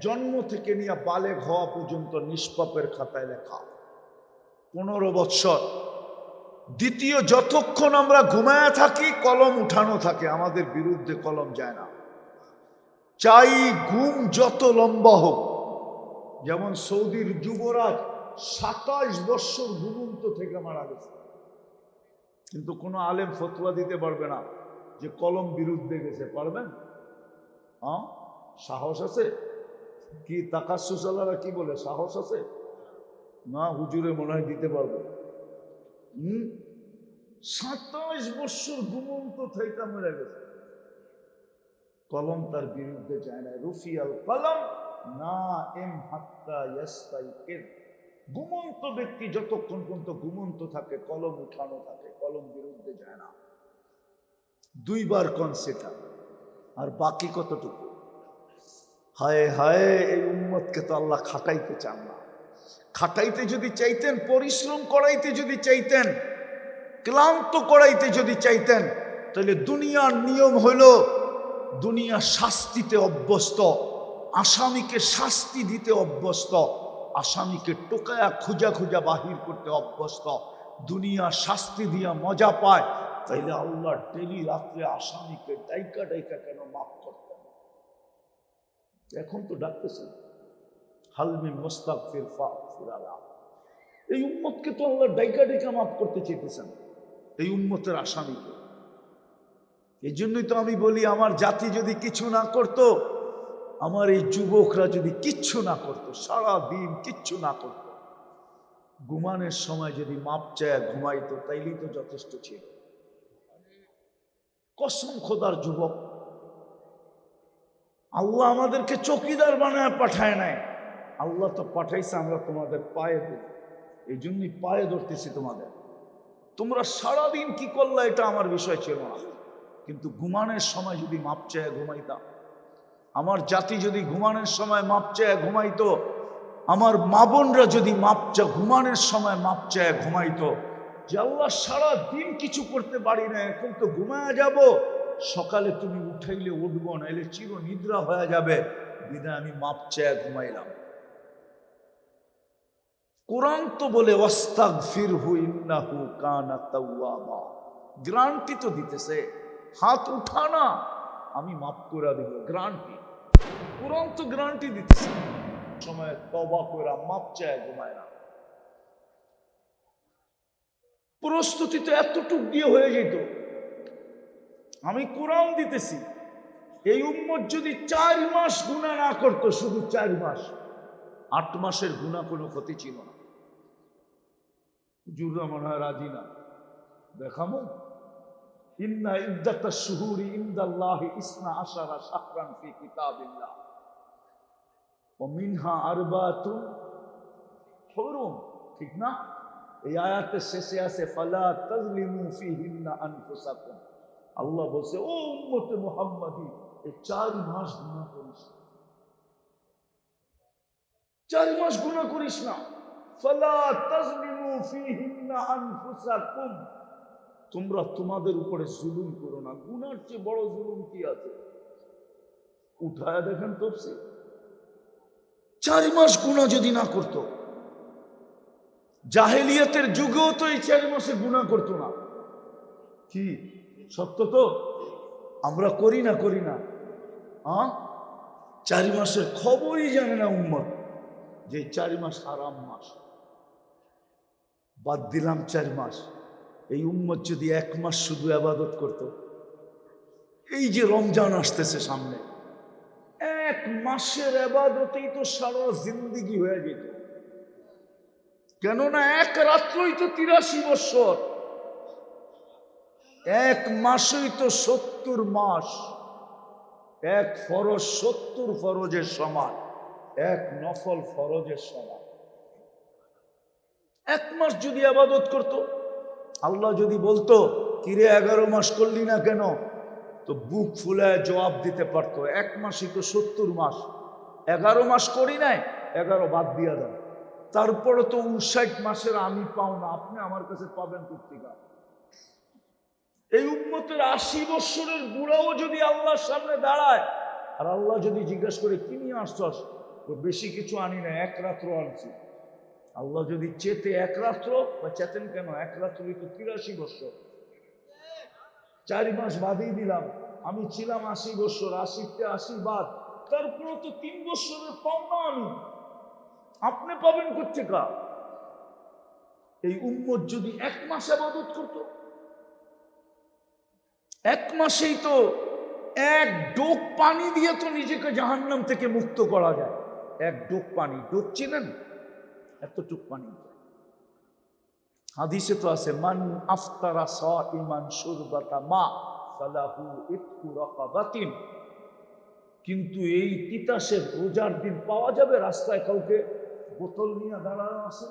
জন্ম থেকে নিয়ে বালেগ হওয়া পর্যন্ত নিষ্পাপের খাতায় লেখা 15 বছর। দ্বিতীয়, যতক্ষণ আমরা ঘুমায় থাকি কলম উঠানো থাকে, আমাদের বিরুদ্ধে কলম যায় না। চাই ঘুম যত লম্বা হোক। যেমন সৌদির যুবরাজ 27 বছর ঘুমন্ত থেকে মারা গেছে, কিন্তু কোনো আলেম ফতোয়া দিতে পারবে না যে কলম বিরুদ্ধে গেছে। পারবেন? সাহস আছে কি? তাকাসুসালারা কি বলে, সাহস আছে না? হুজুরে মনে হয় দিতে পারবে। 27 বছর ঘুমন্ত থেকে মরে গেছে, কলম তার বিরুদ্ধে যায় না। রুফিয়াল কলম না এম হাত্তা ইয়াস্তাইকির। ঘুমন্ত ব্যক্তি যতক্ষণ পর্যন্ত ঘুমন্ত থাকে কলম উঠানো থাকে, কলম বিরুদ্ধে যায় না। 2 বার কনসিডার, আর বাকি কতটুকু? হায় হায়, এই উম্মতকে তো আল্লাহ খাটাইতে চান না। খাটাইতে যদি চাইতেন, পরিশ্রম করাইতে যদি চাইতেন, ক্লান্ত করাইতে যদি চাইতেন, তাহলে দুনিয়ার নিয়ম হইল দুনিয়া শাস্তিতে অভ্যস্ত, আসামিকে শাস্তি দিতে অভ্যস্ত, আসামিকে টোকায়া খুঁজা খুঁজা বাহির করতে অভ্যস্ত। দুনিয়া শাস্তি দিয়া মজা পায়, তাইলে আল্লাহ ডেলি রাত্রে আসামিকে ডাইকা ডাইকা কেন মাফ করতেন? এখন তো ডাকতেছেন হালমি মুস্তাগফির ফাগফির আলা। এই উম্মতকে তো আল্লাহ ডাইকা ডাইকা মাফ করতে চাইতেছেন, এই উম্মতের আসামিকে। এই জন্যই তো আমি বলি, আমার জাতি যদি কিছু না করত, আমার এই যুবকরা যদি কিচ্ছু না করতো, সারা দিন কিচ্ছু না করতো, ঘুমানোর সময় যদি মাপ চায় ঘুমাইতো, তাইলেই তো যথেষ্ট ছিল। কসম খোদার যুবক, আল্লাহ আমাদেরকে চৌকিদার বানায় পাঠায় নাই, আল্লাহ তো পাঠাইছে আমরা তোমাদের পায়ে দেব। এই জন্যই পায়ে ধরতেছি তোমাদের। তোমরা সারাদিন কি করলা এটা আমার বিষয় ছিল না, কিন্তু ঘুমানোর সময় যদি মাপ চায় ঘুমাইতাম, আমার জাতি যদি ঘুমানোর সময় মাপ চায় ঘুমাইতো, আমার মা বোনরা যদি ঘুমানোর সময় মাপ চায় ঘুমাইতো, যে আল্লাহ সারা দিন কিছু করতে পারি না, এখন তো ঘুমায়া যাব, সকালে তুমি উঠাইলে উঠবো, নাইলে চির নিদ্রা হয়ে যাবে, বিদায় আমি মাপ চায় ঘুমাইলাম। কোরআন তো বলে ওয়াস্তাগফিরহু ইন্নাহু কানা তাওয়াবা। গ্যারান্টি তো দিতেছে, হাত উঠা না, আমি মাফ করে দিব, গ্যারান্টি। কোরআন তো গ্যারান্টি দিতেছে, সময় তওবা করে মাপ চায় ঘুমায় না। প্রস্তুতি তো এতটুক দিয়ে হয়ে যেত। আমি কোরআন দিতেছি, এই উম্মত যদি 4 মাস গুনাহ না করতো, শুধু 4 মাস, 8 মাসের গুনাহ কোনো ক্ষতি ছিল না। হুজুররা মনে হয় রাজি না, দেখামো। ইন্না ইদ্দাতাশ শুহুরি ইনদাল্লাহি 12 শাহরান ফি কিতাবিল্লাহ ওয়া মিনহা আরবাতুন হুরুম। ঠিক না? এই আয়াতের শেষে আছে ফালা তাজলিমু ফিহিন্না আনফুসাকুম। আল্লাহ বলছে, ও উম্মতে মুহাম্মাদি, এই 4 মাস গুনাহ করিস, 4 মাস গুনাহ করিস না। ফালা তাজলিমু ফিহিন্না আনফুসাকুম, তোমরা তোমাদের উপরে জুলুম করো না। গুনার চেয়ে বড় জুলুম কি আছে? উঠায় দেখেন তফসির। 4 মাস গুনাহ যদি না করতো, জাহেলিয়াতের যুগেও তো এই 4 মাসে গুনাহ করতো না। কি সত্য তো? আমরা করি না? 4 মাসের খবরই জানে না উম্মত, যে 4 মাস হারাম মাস। বাদ দিলাম 4 মাস, এই উম্মত যদি 1 মাস শুধু ইবাদত করত, এই যে রমজান আসতেছে সামনে, 1 মাসের ইবাদতেই তো সারা জিন্দেগি হয়ে যেত। কেননা 1 রাত্রই তো 83 বছর, 1 মাসই তো 70 মাস। 1 ফরজ 70 ফরজের সমান, 1 নফল ফরজের সমান। 1 মাস যদি ইবাদত করত, আল্লাহ যদি বলতো কিরে 11 মাস করলি না কেন, তো বুক ফুলায় জবাব দিতে পারতো 1 মাসই তো 70 মাস, 11 মাস করি নাই, 11 বাদ দিয়া দেন। তারপরে তো 59 মাসের আমি পাও না, আপনি আমার কাছে পাবেন কোত্থেকে? এই উম্মতের 80 বছরের বুড়াও যদি আল্লাহর সামনে দাঁড়ায়, আর আল্লাহ যদি জিজ্ঞাসা করে কি নিয়ে আসছস, তো বেশি কিছু আনি না, 1 রাত্র আনছি। আল্লাহ যদি চেতে 1 রাত্র, বা চেতেন কেন, 1 রাত্রই তো 83 বছর। 4 মাস বাদেই দিলাম, আমি ছিলাম 80 বছর, 80তে 80 বাদ, তারপরে তো 3 বছরের পাওনা আমি, আপনি পাবেন কোত্থেকে? এই উম্মত যদি 1 মাস ইবাদত করত, 1 মাসেই তো 1 ডোক পানি দিয়ে তো নিজেকে জাহান্নাম থেকে মুক্ত করা যায়। 1 ডোক পানি, ডোক চিনেন? এতটুক পানি। হাদিসে তো আছে, মান আফতারা সাইমান শুরবাতা মা ফালাহু ইতকু রাকাবাতিন। কিন্তু এই তিতাসের রোজার দিন পাওয়া যাবে রাস্তায় কাউকে বোতল নিয়ে দাঁড়ানো আছে?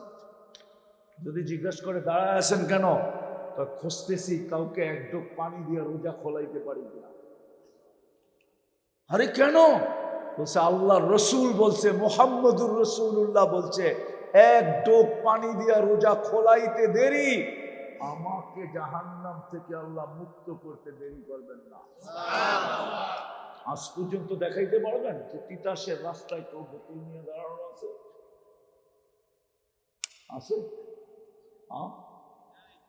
যদি জিজ্ঞাসা করে দাঁড়ায় আছেন কেন, তো খুঁজতেছি কাউকে 1 ডোক পানি দিয়ে রোজা খোলাইতে পারি কিনা। আরে কেন? বলছে আল্লাহ রসুল বলছে, মুহাম্মদুর রাসূলুল্লাহ বলছে, 1 ডোক পানি দিয়া রোজা খোলাইতে দেরি, আমাকে জাহান্নাম থেকে আল্লাহ মুক্ত করতে দেরি করবেন না। আজ পর্যন্ত দেখাইতে পারবেন যে তিতাসের রাস্তায় কেউ বোতল নিয়ে দাঁড়ানো আছে? আছে?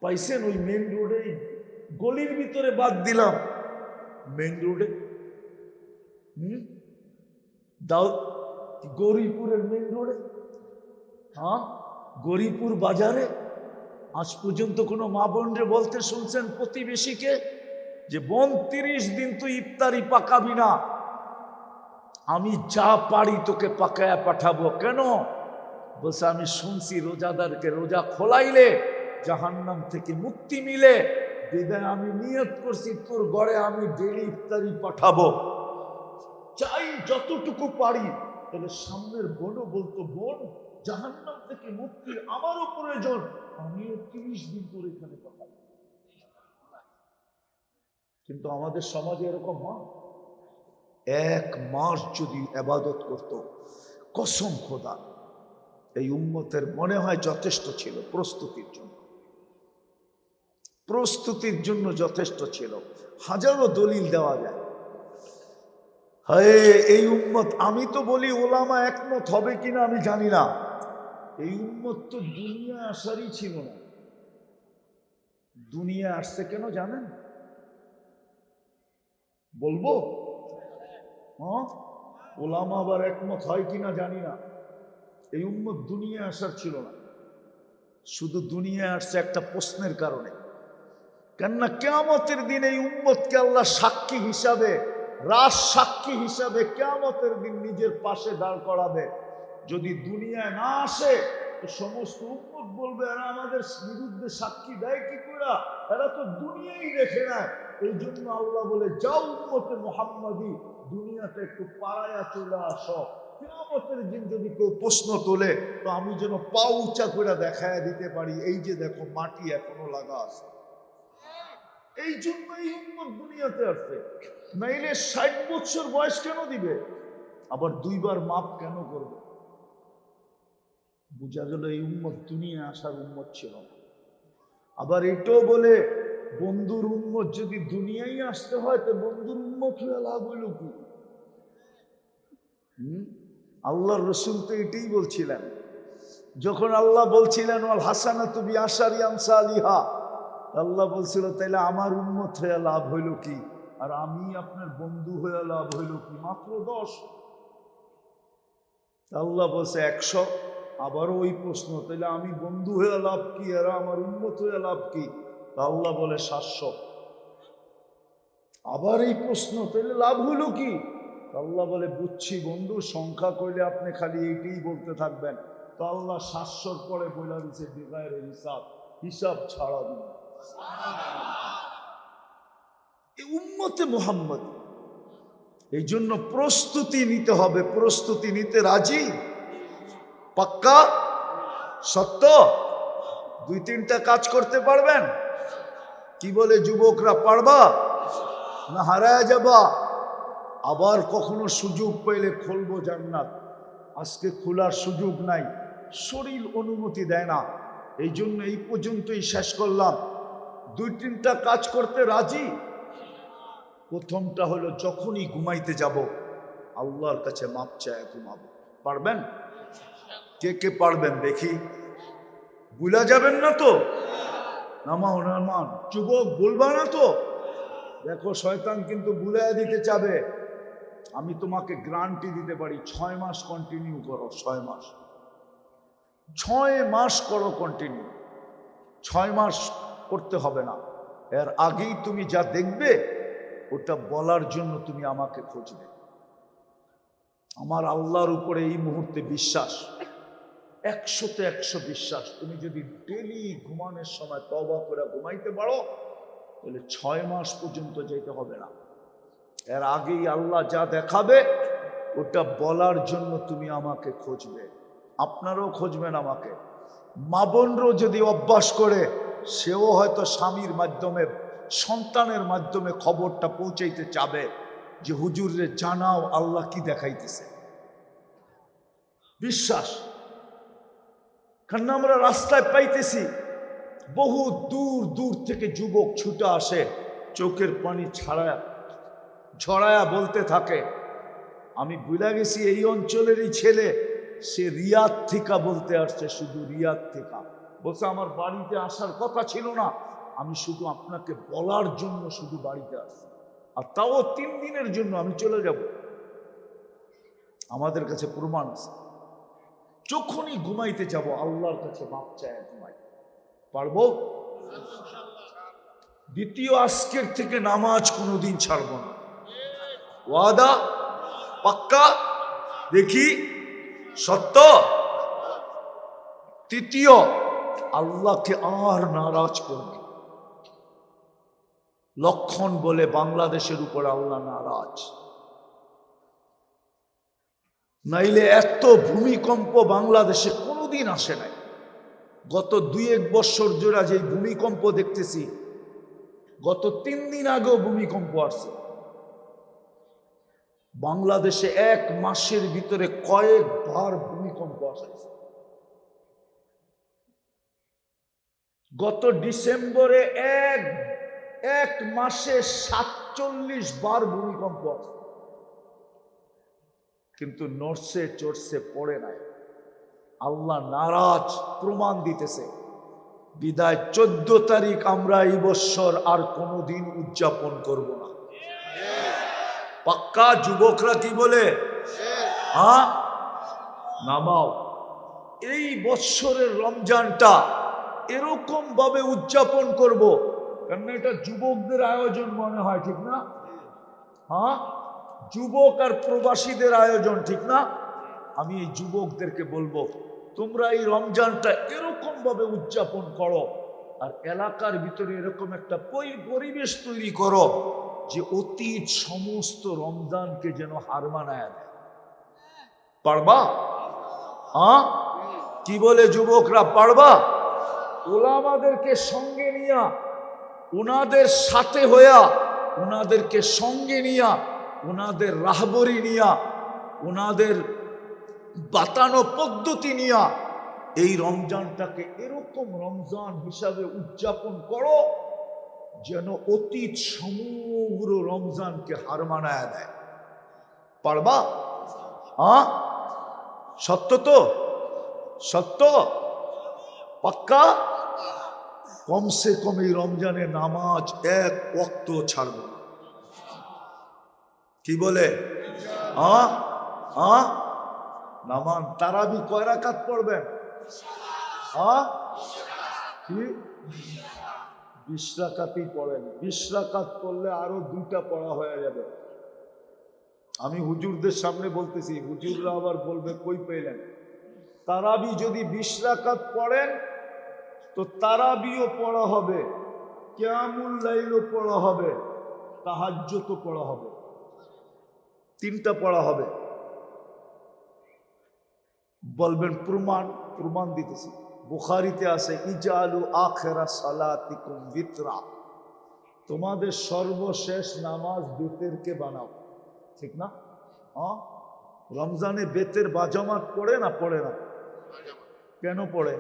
পাইছেন? ওই মেন রোডে, গলির ভিতরে বাদ দিলাম, মেন রোডে, গৌরীপুরের মেন রোডে, গৌরীপুর বাজারে আজ পর্যন্ত কোনো মা বোনরে বলতে শুনছেন প্রতিবেশীকে যে বোন 30 দিন তুই ইফতারি পাকাবি না, আমি যা পারি তোকে পাকায়া পাঠাবো? কেন? বলছে আমি শুনছি রোজাদারকে রোজা খোলাইলে জাহান্নাম থেকে মুক্তি মিলে, বিদায় আমি নিয়ত করছি তোর ঘরে আমি ডেলি ইফতারি পাঠাবো, চাই যতটুকু পারি। তাহলে সামনের বোনও বলতো, বোন জাহান্নাম থেকে মুক্তির আমারও প্রয়োজন, আমিও 30 দিন করে এখানে পাঠাবো। কিন্তু আমাদের সমাজে এরকম হয়। 1 মাস যদি ইবাদত করত, কসম খোদা এই উম্মতের মনে হয় যথেষ্ট ছিল প্রস্তুতির জন্য যথেষ্ট ছিল। হাজারো দলিল দেওয়া যায়। এই উম্মত, আমি তো বলি ওলামা একমত হবে কিনা আমি জানি না, এই উম্মত তো দুনিয়া আসারই ছিল না। দুনিয়া আসছে কেন জানেন? বলবো? ওলামা আবার একমত হয় কিনা জানি না। এই উম্মত দুনিয়া আসার ছিল না, শুধু দুনিয়া আসছে একটা প্রশ্নের কারণে। কেননা কিয়ামতের দিন এই উম্মতকে আল্লাহ সাক্ষী হিসাবে, রাজ সাক্ষী হিসাবে কিয়ামতের দিন নিজের পাশে দাঁড় করাবে। যদি দুনিয়ায় না আসে তো সমস্ত উম্মত বলবে এরা আমাদের বিরুদ্ধে সাক্ষী দেয় কি করে, এরা তো দুনিয়াই দেখে না। এই জন্য আল্লাহ বলে, যাও উম্মতে মুহাম্মাদি, দুনিয়াতে একটু পাড়ায়া চলে আসো, কিয়ামতের দিন যদি কেউ প্রশ্ন তোলে তো আমি যেন পা উঁচা করে দেখায় দিতে পারি, এই যে দেখো মাটি এখনো লাগা আছে। এই জন্য এই উম্মত দুনিয়াতে আসছে। নাইলে 60 বছর বয়স কেন দিবে, আবার 2 বার মাপ কেন করবে? বোঝা গেল এই উম্মত দুনিয়া আসার উম্মত ছিল না। আবার এটাও বলে বন্ধুর উম্মত যদি দুনিয়ায় আসতে হয় তো বন্ধুর উম্মত হয়ে লাভ হইল কি? আল্লাহর রসুল তো এটাই বলছিলেন, যখন আল্লাহ বলছিলেন ওয়াল হাসানাতু বিআশারি আমসালিহা, আল্লাহ বলছিল তাইলে আমার উম্মত হয়ে লাভ হইল কি, আর আমি আপনার বন্ধু হয়ে লাভ হইল কি? মাত্র 10। আল্লাহ বলছে 100। আবারও ওই প্রশ্ন, তাইলে আমি বন্ধু হয়ে লাভ কি আর আমার উম্মত হয়ে লাভ কি? আল্লাহ বলে 700। আবার এই প্রশ্ন, তাইলে লাভ হইল কি? আল্লাহ বলে বুঝছি বন্ধু, সংখ্যা কইলে আপনি খালি এইটাই বলতে থাকবেন। তো আল্লাহ 700-র পরে বলে দিচ্ছে বিগায়ের হিসাব, হিসাব ছাড়া দিন। এই উম্মতে মুহাম্মদ, এই জন্য প্রস্তুতি নিতে হবে। প্রস্তুতি নিতে রাজি? পাক্কা? সত্য? 2-3টা কাজ করতে পারবেন? কি বলে যুবকরা, পারবা না হারায় যাবা? আবার কখনো সুযোগ পেলে খুলবো জান্নাত, আজকে খোলার সুযোগ নাই, শরীর অনুমতি দেয় না। এই জন্য এই পর্যন্তই শেষ করলাম। 2-3টা কাজ করতে রাজি? প্রথমটা হলো যখনই ঘুমাইতে যাব আল্লাহর কাছে মাপ চায় ঘুমাবো। পারবেন? কে কে পারবেন দেখি? ভুলা যাবেন না তো? নামাও নামান, যুবক বলবা না তো? দেখো শয়তান কিন্তু ভুলাই দিতে চাবে। আমি তোমাকে গ্যারান্টি দিতে পারি 6 মাস কন্টিনিউ করো। 6 মাস, 6 মাস করো কন্টিনিউ। 6 মাস করতে হবে না, এর আগেই তুমি যা দেখবে ওটা বলার জন্য তুমি আমাকে খুঁজবে। আমার আল্লাহর উপরে এই মুহূর্তে বিশ্বাস, 100-তে 100 বিশ্বাস। তুমি যদি ডেলি ঘুমানোর সময় তওবা করে ঘুমাইতে পারো তাহলে 6 মাস পর্যন্ত যেতে হবে না। এর আগেই আল্লাহ যা দেখাবে ওটা বলার জন্য তুমি আমাকে খুঁজবে। আপনারাও খুঁজবেন আমাকে। মা বোনরাও যদি অভ্যাস করে, সেও হয়তো স্বামীর মাধ্যমে, সন্তানের মাধ্যমে খবরটা পৌঁছাইতে চাবে যে হুজুরে জানাও আল্লাহ কি দেখাইতেছে। বিশ্বাস, কারণ আমরা রাস্তায় পাইতেছি বহু দূর দূর থেকে যুবক ছুটে আসে, চোখের পানি ঝরায়া বলতে থাকে, আমি ভুলে গেছি এই অঞ্চলেরই ছেলে, সে রিয়াদ থেকে বলতে আসছে, শুধু রিয়াদ থেকে বলছে আমার বাড়িতে আসার কথা ছিল না, আমি শুধু আপনাকে বলার জন্য শুধু বাড়িতে আসছি, আর তাও 3 দিনের জন্য, আমি চলে যাব। আমাদের কাছে প্রমাণ আছে। যখনই ঘুমাইতে যাব আল্লাহর কাছে মাপ চায় ঘুমাই। পারবো? দ্বিতীয়, আজকের থেকে নামাজ কোনোদিন ছাড়ব না। ওয়াদা? পাক্কা? দেখি সত্য? তৃতীয়, আল্লাহকে আর নারাজ করব। লক্ষণ বলে বাংলাদেশের উপর আল্লাহ নারাজ। নাইলে এত ভূমিকম্প বাংলাদেশে কোনোদিন আসে নাই। গত 2-1 বছর জোড়া যে ভূমিকম্প দেখতেছি, গত 3 দিন আগেও ভূমিকম্প আসছে। বাংলাদেশে 1 মাসের ভিতরে কয়েকবার ভূমিকম্প আসছে। গত ডিসেম্বরে এক মাসে 47 বার ভূমিকম্প আসছে, কিন্তু নড়ছে চড়ছে পড়ে নাই। আল্লাহ নারাজ, প্রমাণ দিতেছে। বিদায় 14 তারিখ আমরা এই বছর আর কোনোদিন উদযাপন করব না। পাক্কা? যুবকরা কি বলে? হ্যাঁ, নামাও। এই বছরের রমজানটা এরকম ভাবে উদযাপন করব, কারণ এটা যুবকদের আয়োজন মনে হয়, ঠিক না? হ্যাঁ, যুবক আর প্রবাসীদের আয়োজন, ঠিক না? আমি এই যুবকদেরকে বলবো, তোমরা এই রমজানটা এরকম ভাবে উদযাপন করো, আর এলাকার ভিতরে এরকম একটা পরিবেশ তৈরি করো যে অতীত সমস্ত রমজানকে যেন হার মানায় দেয়। পারবা? হ্যাঁ, কি বলে যুবকরা, পারবা? ওলামাদেরকে সঙ্গে নিয়া, ওনাদের সাথে হইয়া, ওনাদেরকে সঙ্গে নিয়া, ওনাদের রাহবরি নিয়া, ওনাদের বাতানো পদ্ধতি নিয়া এই রমজানটাকে এরকম রমজান হিসাবে উদযাপন করো যেন অতীত সমগ্র রমজানকে হার মানায় দেয়। পারবা? হ্যাঁ, সত্য তো? সত্য? পাক্কা? কমসে কম এই রমজানে নামাজ এক ওয়াক্ত ছাড়ব না। কি বলে? হ্যাঁ হ্যাঁ, নামাজ তারাবি কয় রাকাত পড়বেন? হ্যাঁ, কি 20 রাকাতই পড়েন। 20 রাকাত পড়লে আরো 2টা পড়া হয়ে যাবে। আমি হুজুরদের সামনে বলতেছি, হুজুররা আবার বলবে কই পেলেন? তারাবি যদি 20 রাকাত পড়েন তো তারাবিও পড়া হবে, কিয়ামুল লাইলও পড়া হবে, তাহাজ্জুদও পড়া হবে, 3টা পড়া হবে। বলবেন প্রমাণ? প্রমাণ দিতেছি। বুখারীতে আছে ইজালু আখিরা সালাতিকুম বিতরা, তোমাদের সর্বশেষ নামাজ বেতেরকে বানাও। ঠিক না? হ্যাঁ, রমজানে বেতের বাজামাত পড়ে না? পড়ে না? কেন পড়ে?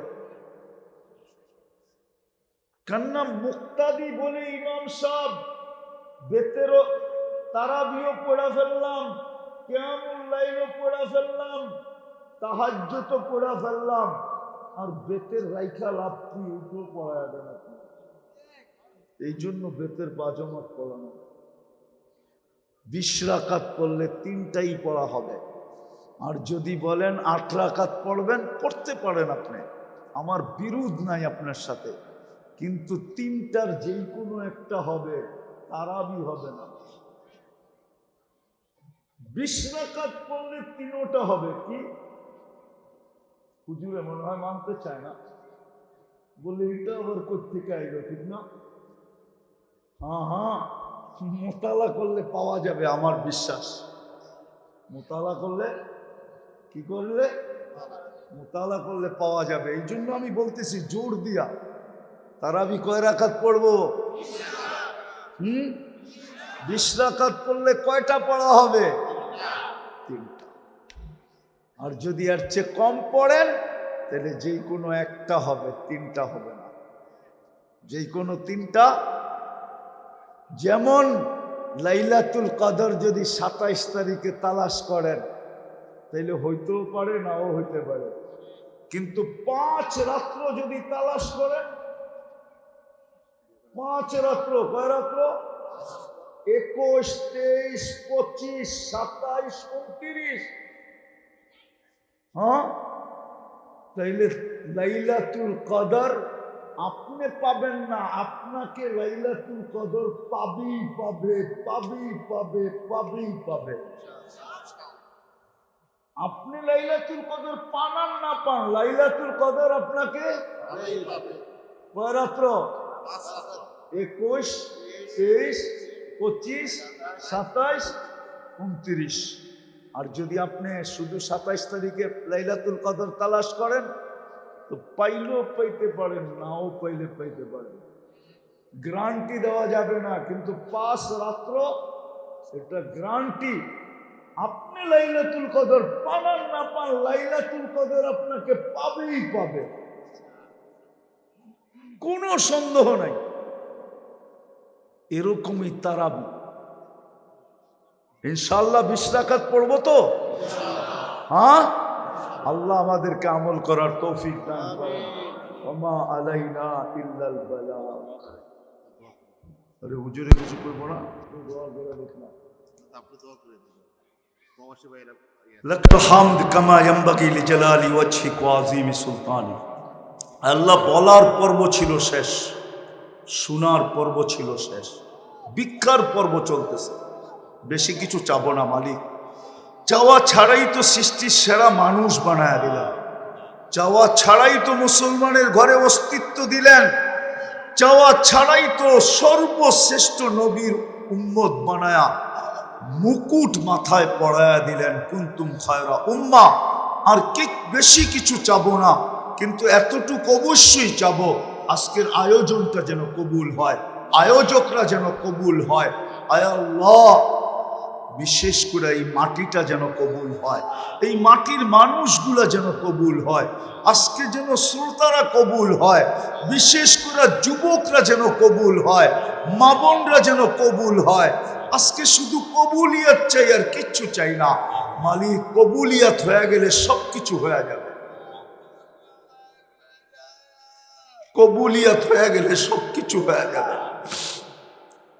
কান্না মুক্তাদি বলে ইমাম সাহেব বেতেরও তারাবিও পড়া ফেললাম, কিয়ামুল লাইলও পড়া ফেললাম, তাহাজ্জুদও পড়া ফেললাম, আর বেতের রাইখা লাভ কি? উঠো পড়া দেন আপনি। এই জন্য বেতের বাজামাত পড়ানো। 20 রাকাত পড়লে 3টাই পড়া হবে। আর যদি বলেন 8 রাকাত পড়বেন, পড়তে পারেন আপনি, আমার বিরোধ নাই আপনার সাথে, কিন্তু 3টার যেই কোনো একটা হবে, তারাবি হবে না। 20 রাকাত পড়লে 3টা হবে। কি হুজুরে মনে হয় মানতে চায় না, বলে এটা আবার কোত্থেকে আইলো? ঠিক না? হ্যাঁ হ্যাঁ, মোতালা করলে পাওয়া যাবে, আমার বিশ্বাস। মোতালা করলে, কি করলে? মোতালা করলে পাওয়া যাবে। এই জন্য আমি বলতেছি জোর দিয়া, তারাবি কয় রাকাত পড়বো? 20 রাকাত পড়লে কয়টা পড়া হবে? 3টা। আর যদি এর চেয়ে কম পড়েন তাহলে যেই কোনো একটা হবে, 3টা হবে না। যেই কোনো 3টা। যেমন লাইলাতুল কদর যদি 27 তারিখে তালাশ করেন তাইলে হইতেও পারে, নাও হইতে পারে, কিন্তু 5 রাত্র যদি তালাশ করেন, 5 রাত্র, কয় রাত্র? 21, 23, 25, 27, 29, হ্যাঁ, তাইলে লাইলাতুল কদর আপনি পাবেন না, আপনাকে লাইলাতুল কদর পাবেই পাবে, পাবেই পাবে, পাবেই পাবে। আপনি লাইলাতুল কদর পান আর না পান, লাইলাতুল কদর আপনাকে কয় রাত্র? 21, 23, 25, 27, 29। আর যদি আপনি শুধু 27 তারিখে লাইলাতুল কদর তালাশ করেন তো পাইলেও পাইতে পারেন, নাও পাইলে পাইতে পারেন। গ্যারান্টি দেওয়া যাবে না, কিন্তু 5 রাত্র এটা গ্যারান্টি। আপনি লাইলাতুল কদর পান আর না পান, লাইলাতুল কদর আপনাকে পাবেই পাবে, কোনো সন্দেহ নাই। এরকমই তারাবি ইনশাআল্লাহ 20 রাকাত পড়বো তো? হ্যাঁ, আল্লাহ আমাদেরকে আমল করার তৌফিক দান করেন। ওমা আলাইনা ইল্লাল বালাগ। আরে হুজুরে কিছু করবো না, দোয়া করে দেখলাম। আপনি দোয়া করে দিন। প্রবাসী ভাইরা লাকাল হামদ কামা ইয়ামবাগি লিজালালি ওয়াজহিক ওয়া আযীমি সুলতানি। আল্লাহ বলার পর্ব ছিল শেষ, শোনার পর্ব ছিল শেষ, ভিক্ষার পর্ব চলতেছে। বেশি কিছু চাবো না মালিক, চাওয়া ছাড়াই তো সৃষ্টির সেরা মানুষ বানায় দিলেন, চাওয়া ছাড়াই তো মুসলমানের ঘরে অস্তিত্ব দিলেন, চাওয়া ছাড়াই তো সর্বশ্রেষ্ঠ নবীর উম্মত বানায়া মুকুট মাথায় পড়ায়া দিলেন, কুনতুম খায়রা উম্মাহ। আর কি বেশি কিছু চাবো না, কিন্তু এতটুকু অবশ্যই চাবো, আজকের আয়োজনটা যেন কবুল হয়, আয়োজকরা যেন কবুল হয়। আয় আল্লাহ, বিশেষ করে এই মাটিটা যেন কবুল হয়, এই মাটির মানুষগুলা যেন কবুল হয়, আজকে যেন শ্রোতারা কবুল হয়, বিশেষ করে যুবকরা যেন কবুল হয়, মা বোনরা যেন কবুল হয়। আজকে শুধু কবুলিয়াত চাই, আর কিচ্ছু চাই না। মালিক কবুলিয়াত হয়ে গেলে সব কিছু হয়ে যাবে। কবুলিয়াত হয়ে গেলে সব কিছু হয়ে যাবে।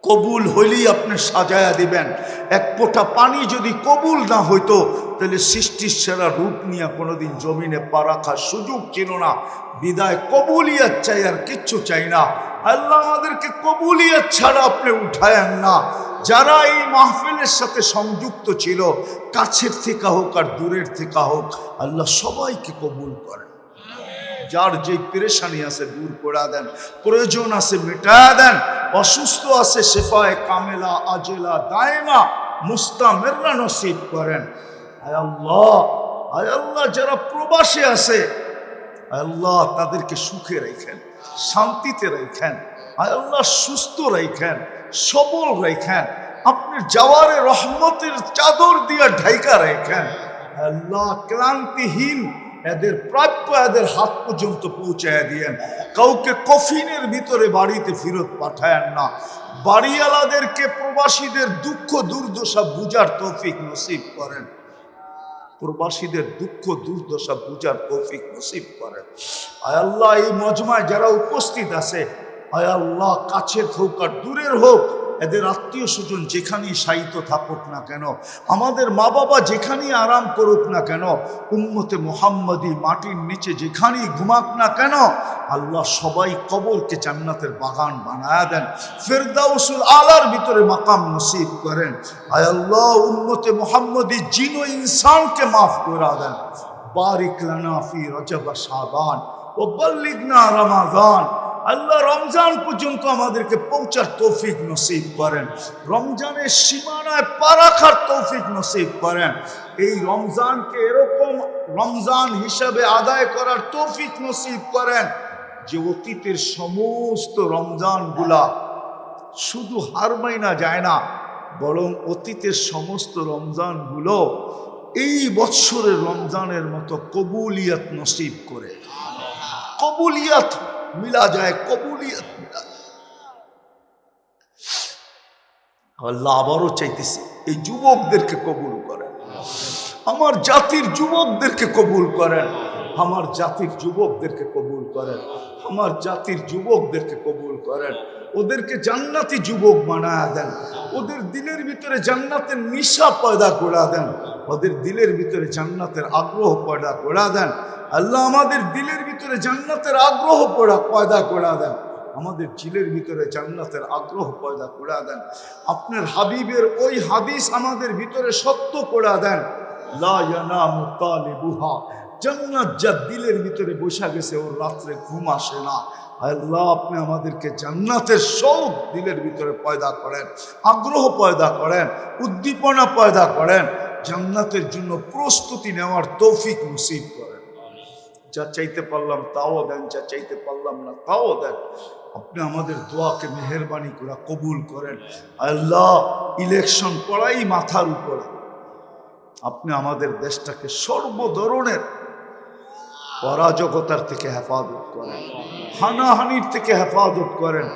কবুল হইলেই আপনি সাজায়া দিবেন। এক ফোঁটা পানি যদি কবুল না হইতো, তাহলে সৃষ্টির সেরা রূপ নিয়ে কোনোদিন জমিনে পা রাখার সুযোগ ছিল না। বিদায় কবুলিয়াত চাই, আর কিচ্ছু চাই না। আল্লাহ আমাদেরকে কবুলিয়াত ছাড়া আপনি উঠায়েন না। যারা এই মাহফিলের সাথে সংযুক্ত ছিল, কাছের থেকে হোক আর দূরের থেকে হোক, আল্লাহ সবাইকে কবুল করেন। যার যে পেরেশানি আছে দূর করে দেন, প্রয়োজন আছে মেটা দেন, অসুস্থ আছে শেফায়ে কামেলা আজেলা দায়মা মুস্তামেররা নসিব করেন। আয় আল্লাহ, আয় আল্লাহ, যারা প্রবাসে আছে আল্লাহ তাদেরকে সুখে রাখেন, শান্তিতে রাখেন। আয় আল্লাহ সুস্থ রাখেন, সবল রাখেন, আপনি যাওয়ারে রহমতের চাদর দিয়ে ঢাইকা রাখেন। আল্লাহ ক্লান্তিহীন এদের প্রাপ্য এদের হাত পর্যন্ত পৌঁছায় দিয়েন। কাউকে কফিনের ভিতরে বাড়িতে ফেরত পাঠায়েন না। বাড়িওয়ালাদেরকে প্রবাসীদের দুঃখ দুর্দশা বুঝার তৌফিক নসিব করেন। প্রবাসীদের দুঃখ দুর্দশা বুঝার তৌফিক নসিব করেন। আয় আল্লাহ এই মজমায় যারা উপস্থিত আছে, আয় আল্লাহ কাছের হোক আর দূরের হোক, এদের আত্মীয় স্বজন যেখানেই শায়িত থাকুক না কেন, আমাদের মা বাবা যেখানেই আরাম করুক না কেন, উম্মতে মুহাম্মদী মাটির নিচে যেখানেই ঘুমাক না কেন, আল্লাহ সবাই কবরকে জান্নাতের বাগান বানায়া দেন, ফেরদাউসুল আলার ভিতরে মাকাম নসিব করেন। আয় আল্লাহ উম্মতে মুহাম্মদী জিন ও ইনসানকে মাফ করে দেন। বারিক লানা ফি রজব শাবান ও বাল্লিগনা রমাদান। আল্লাহ রমজান পর্যন্ত আমাদেরকে পৌঁছার তৌফিক নসিব করেন, রমজানের সীমানায় পা রাখার তৌফিক নসিব করেন। এই রমজানকে এরকম রমজান হিসাবে আদায় করার তৌফিক নসিব করেন যে অতীতের সমস্ত রমজানগুলা শুধু হার মাইনা যায় না, বরং অতীতের সমস্ত রমজানগুলো এই বৎসরের রমজানের মতো কবুলিয়াত নসিব করে। কবুলিয়াত মিলা যায়, কবুলিয়াত মিলা যায়। আল্লাহ আবারও চাইতেছি এই যুবকদেরকে কবুল করেন, আমার জাতির যুবকদেরকে কবুল করেন, আমার জাতির যুবকদেরকে কবুল করেন, আমার জাতির যুবকদেরকে কবুল করেন। ওদেরকে জান্নাতি যুবক বানায়া দেন, ওদের দিলের ভিতরে জান্নাতের নিশা পয়দা করে দেন, ওদের দিলের ভিতরে জান্নাতের আগ্রহ পয়দা করে দেন। আল্লাহ আমাদের দিলের ভিতরে জান্নাতের আগ্রহ পয়দা করে দেন, আমাদের দিলের ভিতরে জান্নাতের আগ্রহ পয়দা করে দেন। আপনার হাবিবের ওই হাদিস আমাদের ভিতরে সত্য করে দেন, লা ইয়ানামু তালিবুহা, জান্নাত যার দিলের ভিতরে বসা গেছে ওর রাত্রে ঘুম আসে না। আল্লাহ আপনি আমাদেরকে জান্নাতের শৌক দিলের ভিতরে পয়দা করেন, আগ্রহ পয়দা করেন, উদ্দীপনা পয়দা করেন, জান্নাতের জন্য প্রস্তুতি নেওয়ার তৌফিক নসিব করেন। যা চাইতে পারলাম তাও দেন, যা চাইতে পারলাম না তাও দেন। আপনি আমাদের দোয়াকে মেহেরবানি করে কবুল করেন। আল্লাহ ইলেকশন পড়াই মাথার উপরে, আপনি আমাদের দেশটাকে সর্ব ধরনের অরাজকতার থেকে হেফাজত করেন, হানাহানির থেকে হেফাজত করেন,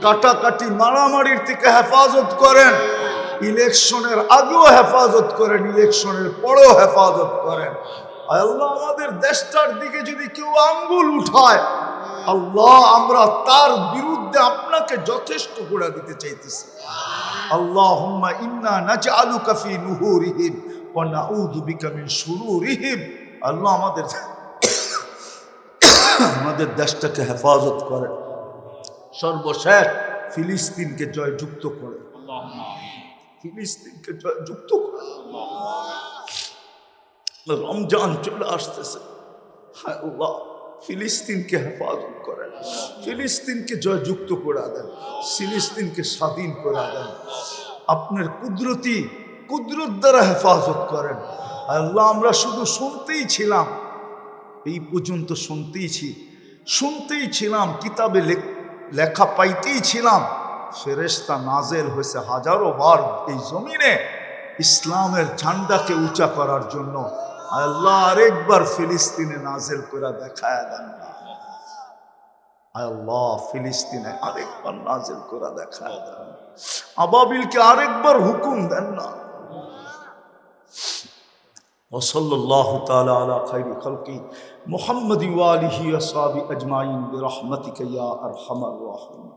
কাটাকাটি মারামারির থেকে হেফাজত করেন, ইলেকশনের আগেও হেফাজত করেন, ইলেকশনের পরেও হেফাজত করেন। আল্লাহ আমাদের দেশটার দিকে যদি কেউ আঙ্গুল উঠায়, আল্লাহ আমরা তার বিরুদ্ধে আপনাকে যথেষ্ট করে দিতে চাইতেছি। আল্লাহুম্মা ইন্না নাজআলুকা ফি নুহুরিহিম ওয়া নাউযু বিকা মিন শুরুরিহিম। আল্লাহ আমাদের দেশটাকে হেফাজত করেন। সর্বশেষ ফিলিস্তিনকে জয়যুক্ত করে, ফিলিস্তিনকে জয়যুক্ত করে। রমজান চলে আসতেছে, আল্লাহ ফিলিস্তিনকে হেফাজত করেন, ফিলিস্তিনকে জয়যুক্ত করে দেন, ফিলিস্তিনকে স্বাধীন করে দেন। আপনার কুদরত দ্বারা হেফাজত করেন। আল্লাহ আমরা শুধু শুনতেই ছিলাম, এই পর্যন্ত শুনতেই ছিলাম, কিতাবে লেখা পাইতেই ছিলাম। ফেরেশতা নাজেল হয়েছে হাজারো বার এই জমিনে, ইসলামের ঝান্ডাকে উঁচা করার জন্য আল্লাহ আরেকবার ফিলিস্তিনে নাজেল করে দেখায় দেন না। আল্লাহ ফিলিস্তিনে আরেকবার নাজেল করে দেখায় দেন, আবাবিলকে আরেকবার হুকুম দেন না। ওয়াসাল্লাল্লাহু তাআলা আলা খায়রি খালকি মুহাম্মাদি ওয়া আলিহি ওয়া সাহবিহি আজমাইন বিরহমাতিকা ইয়া আরহামার রাহিমিন।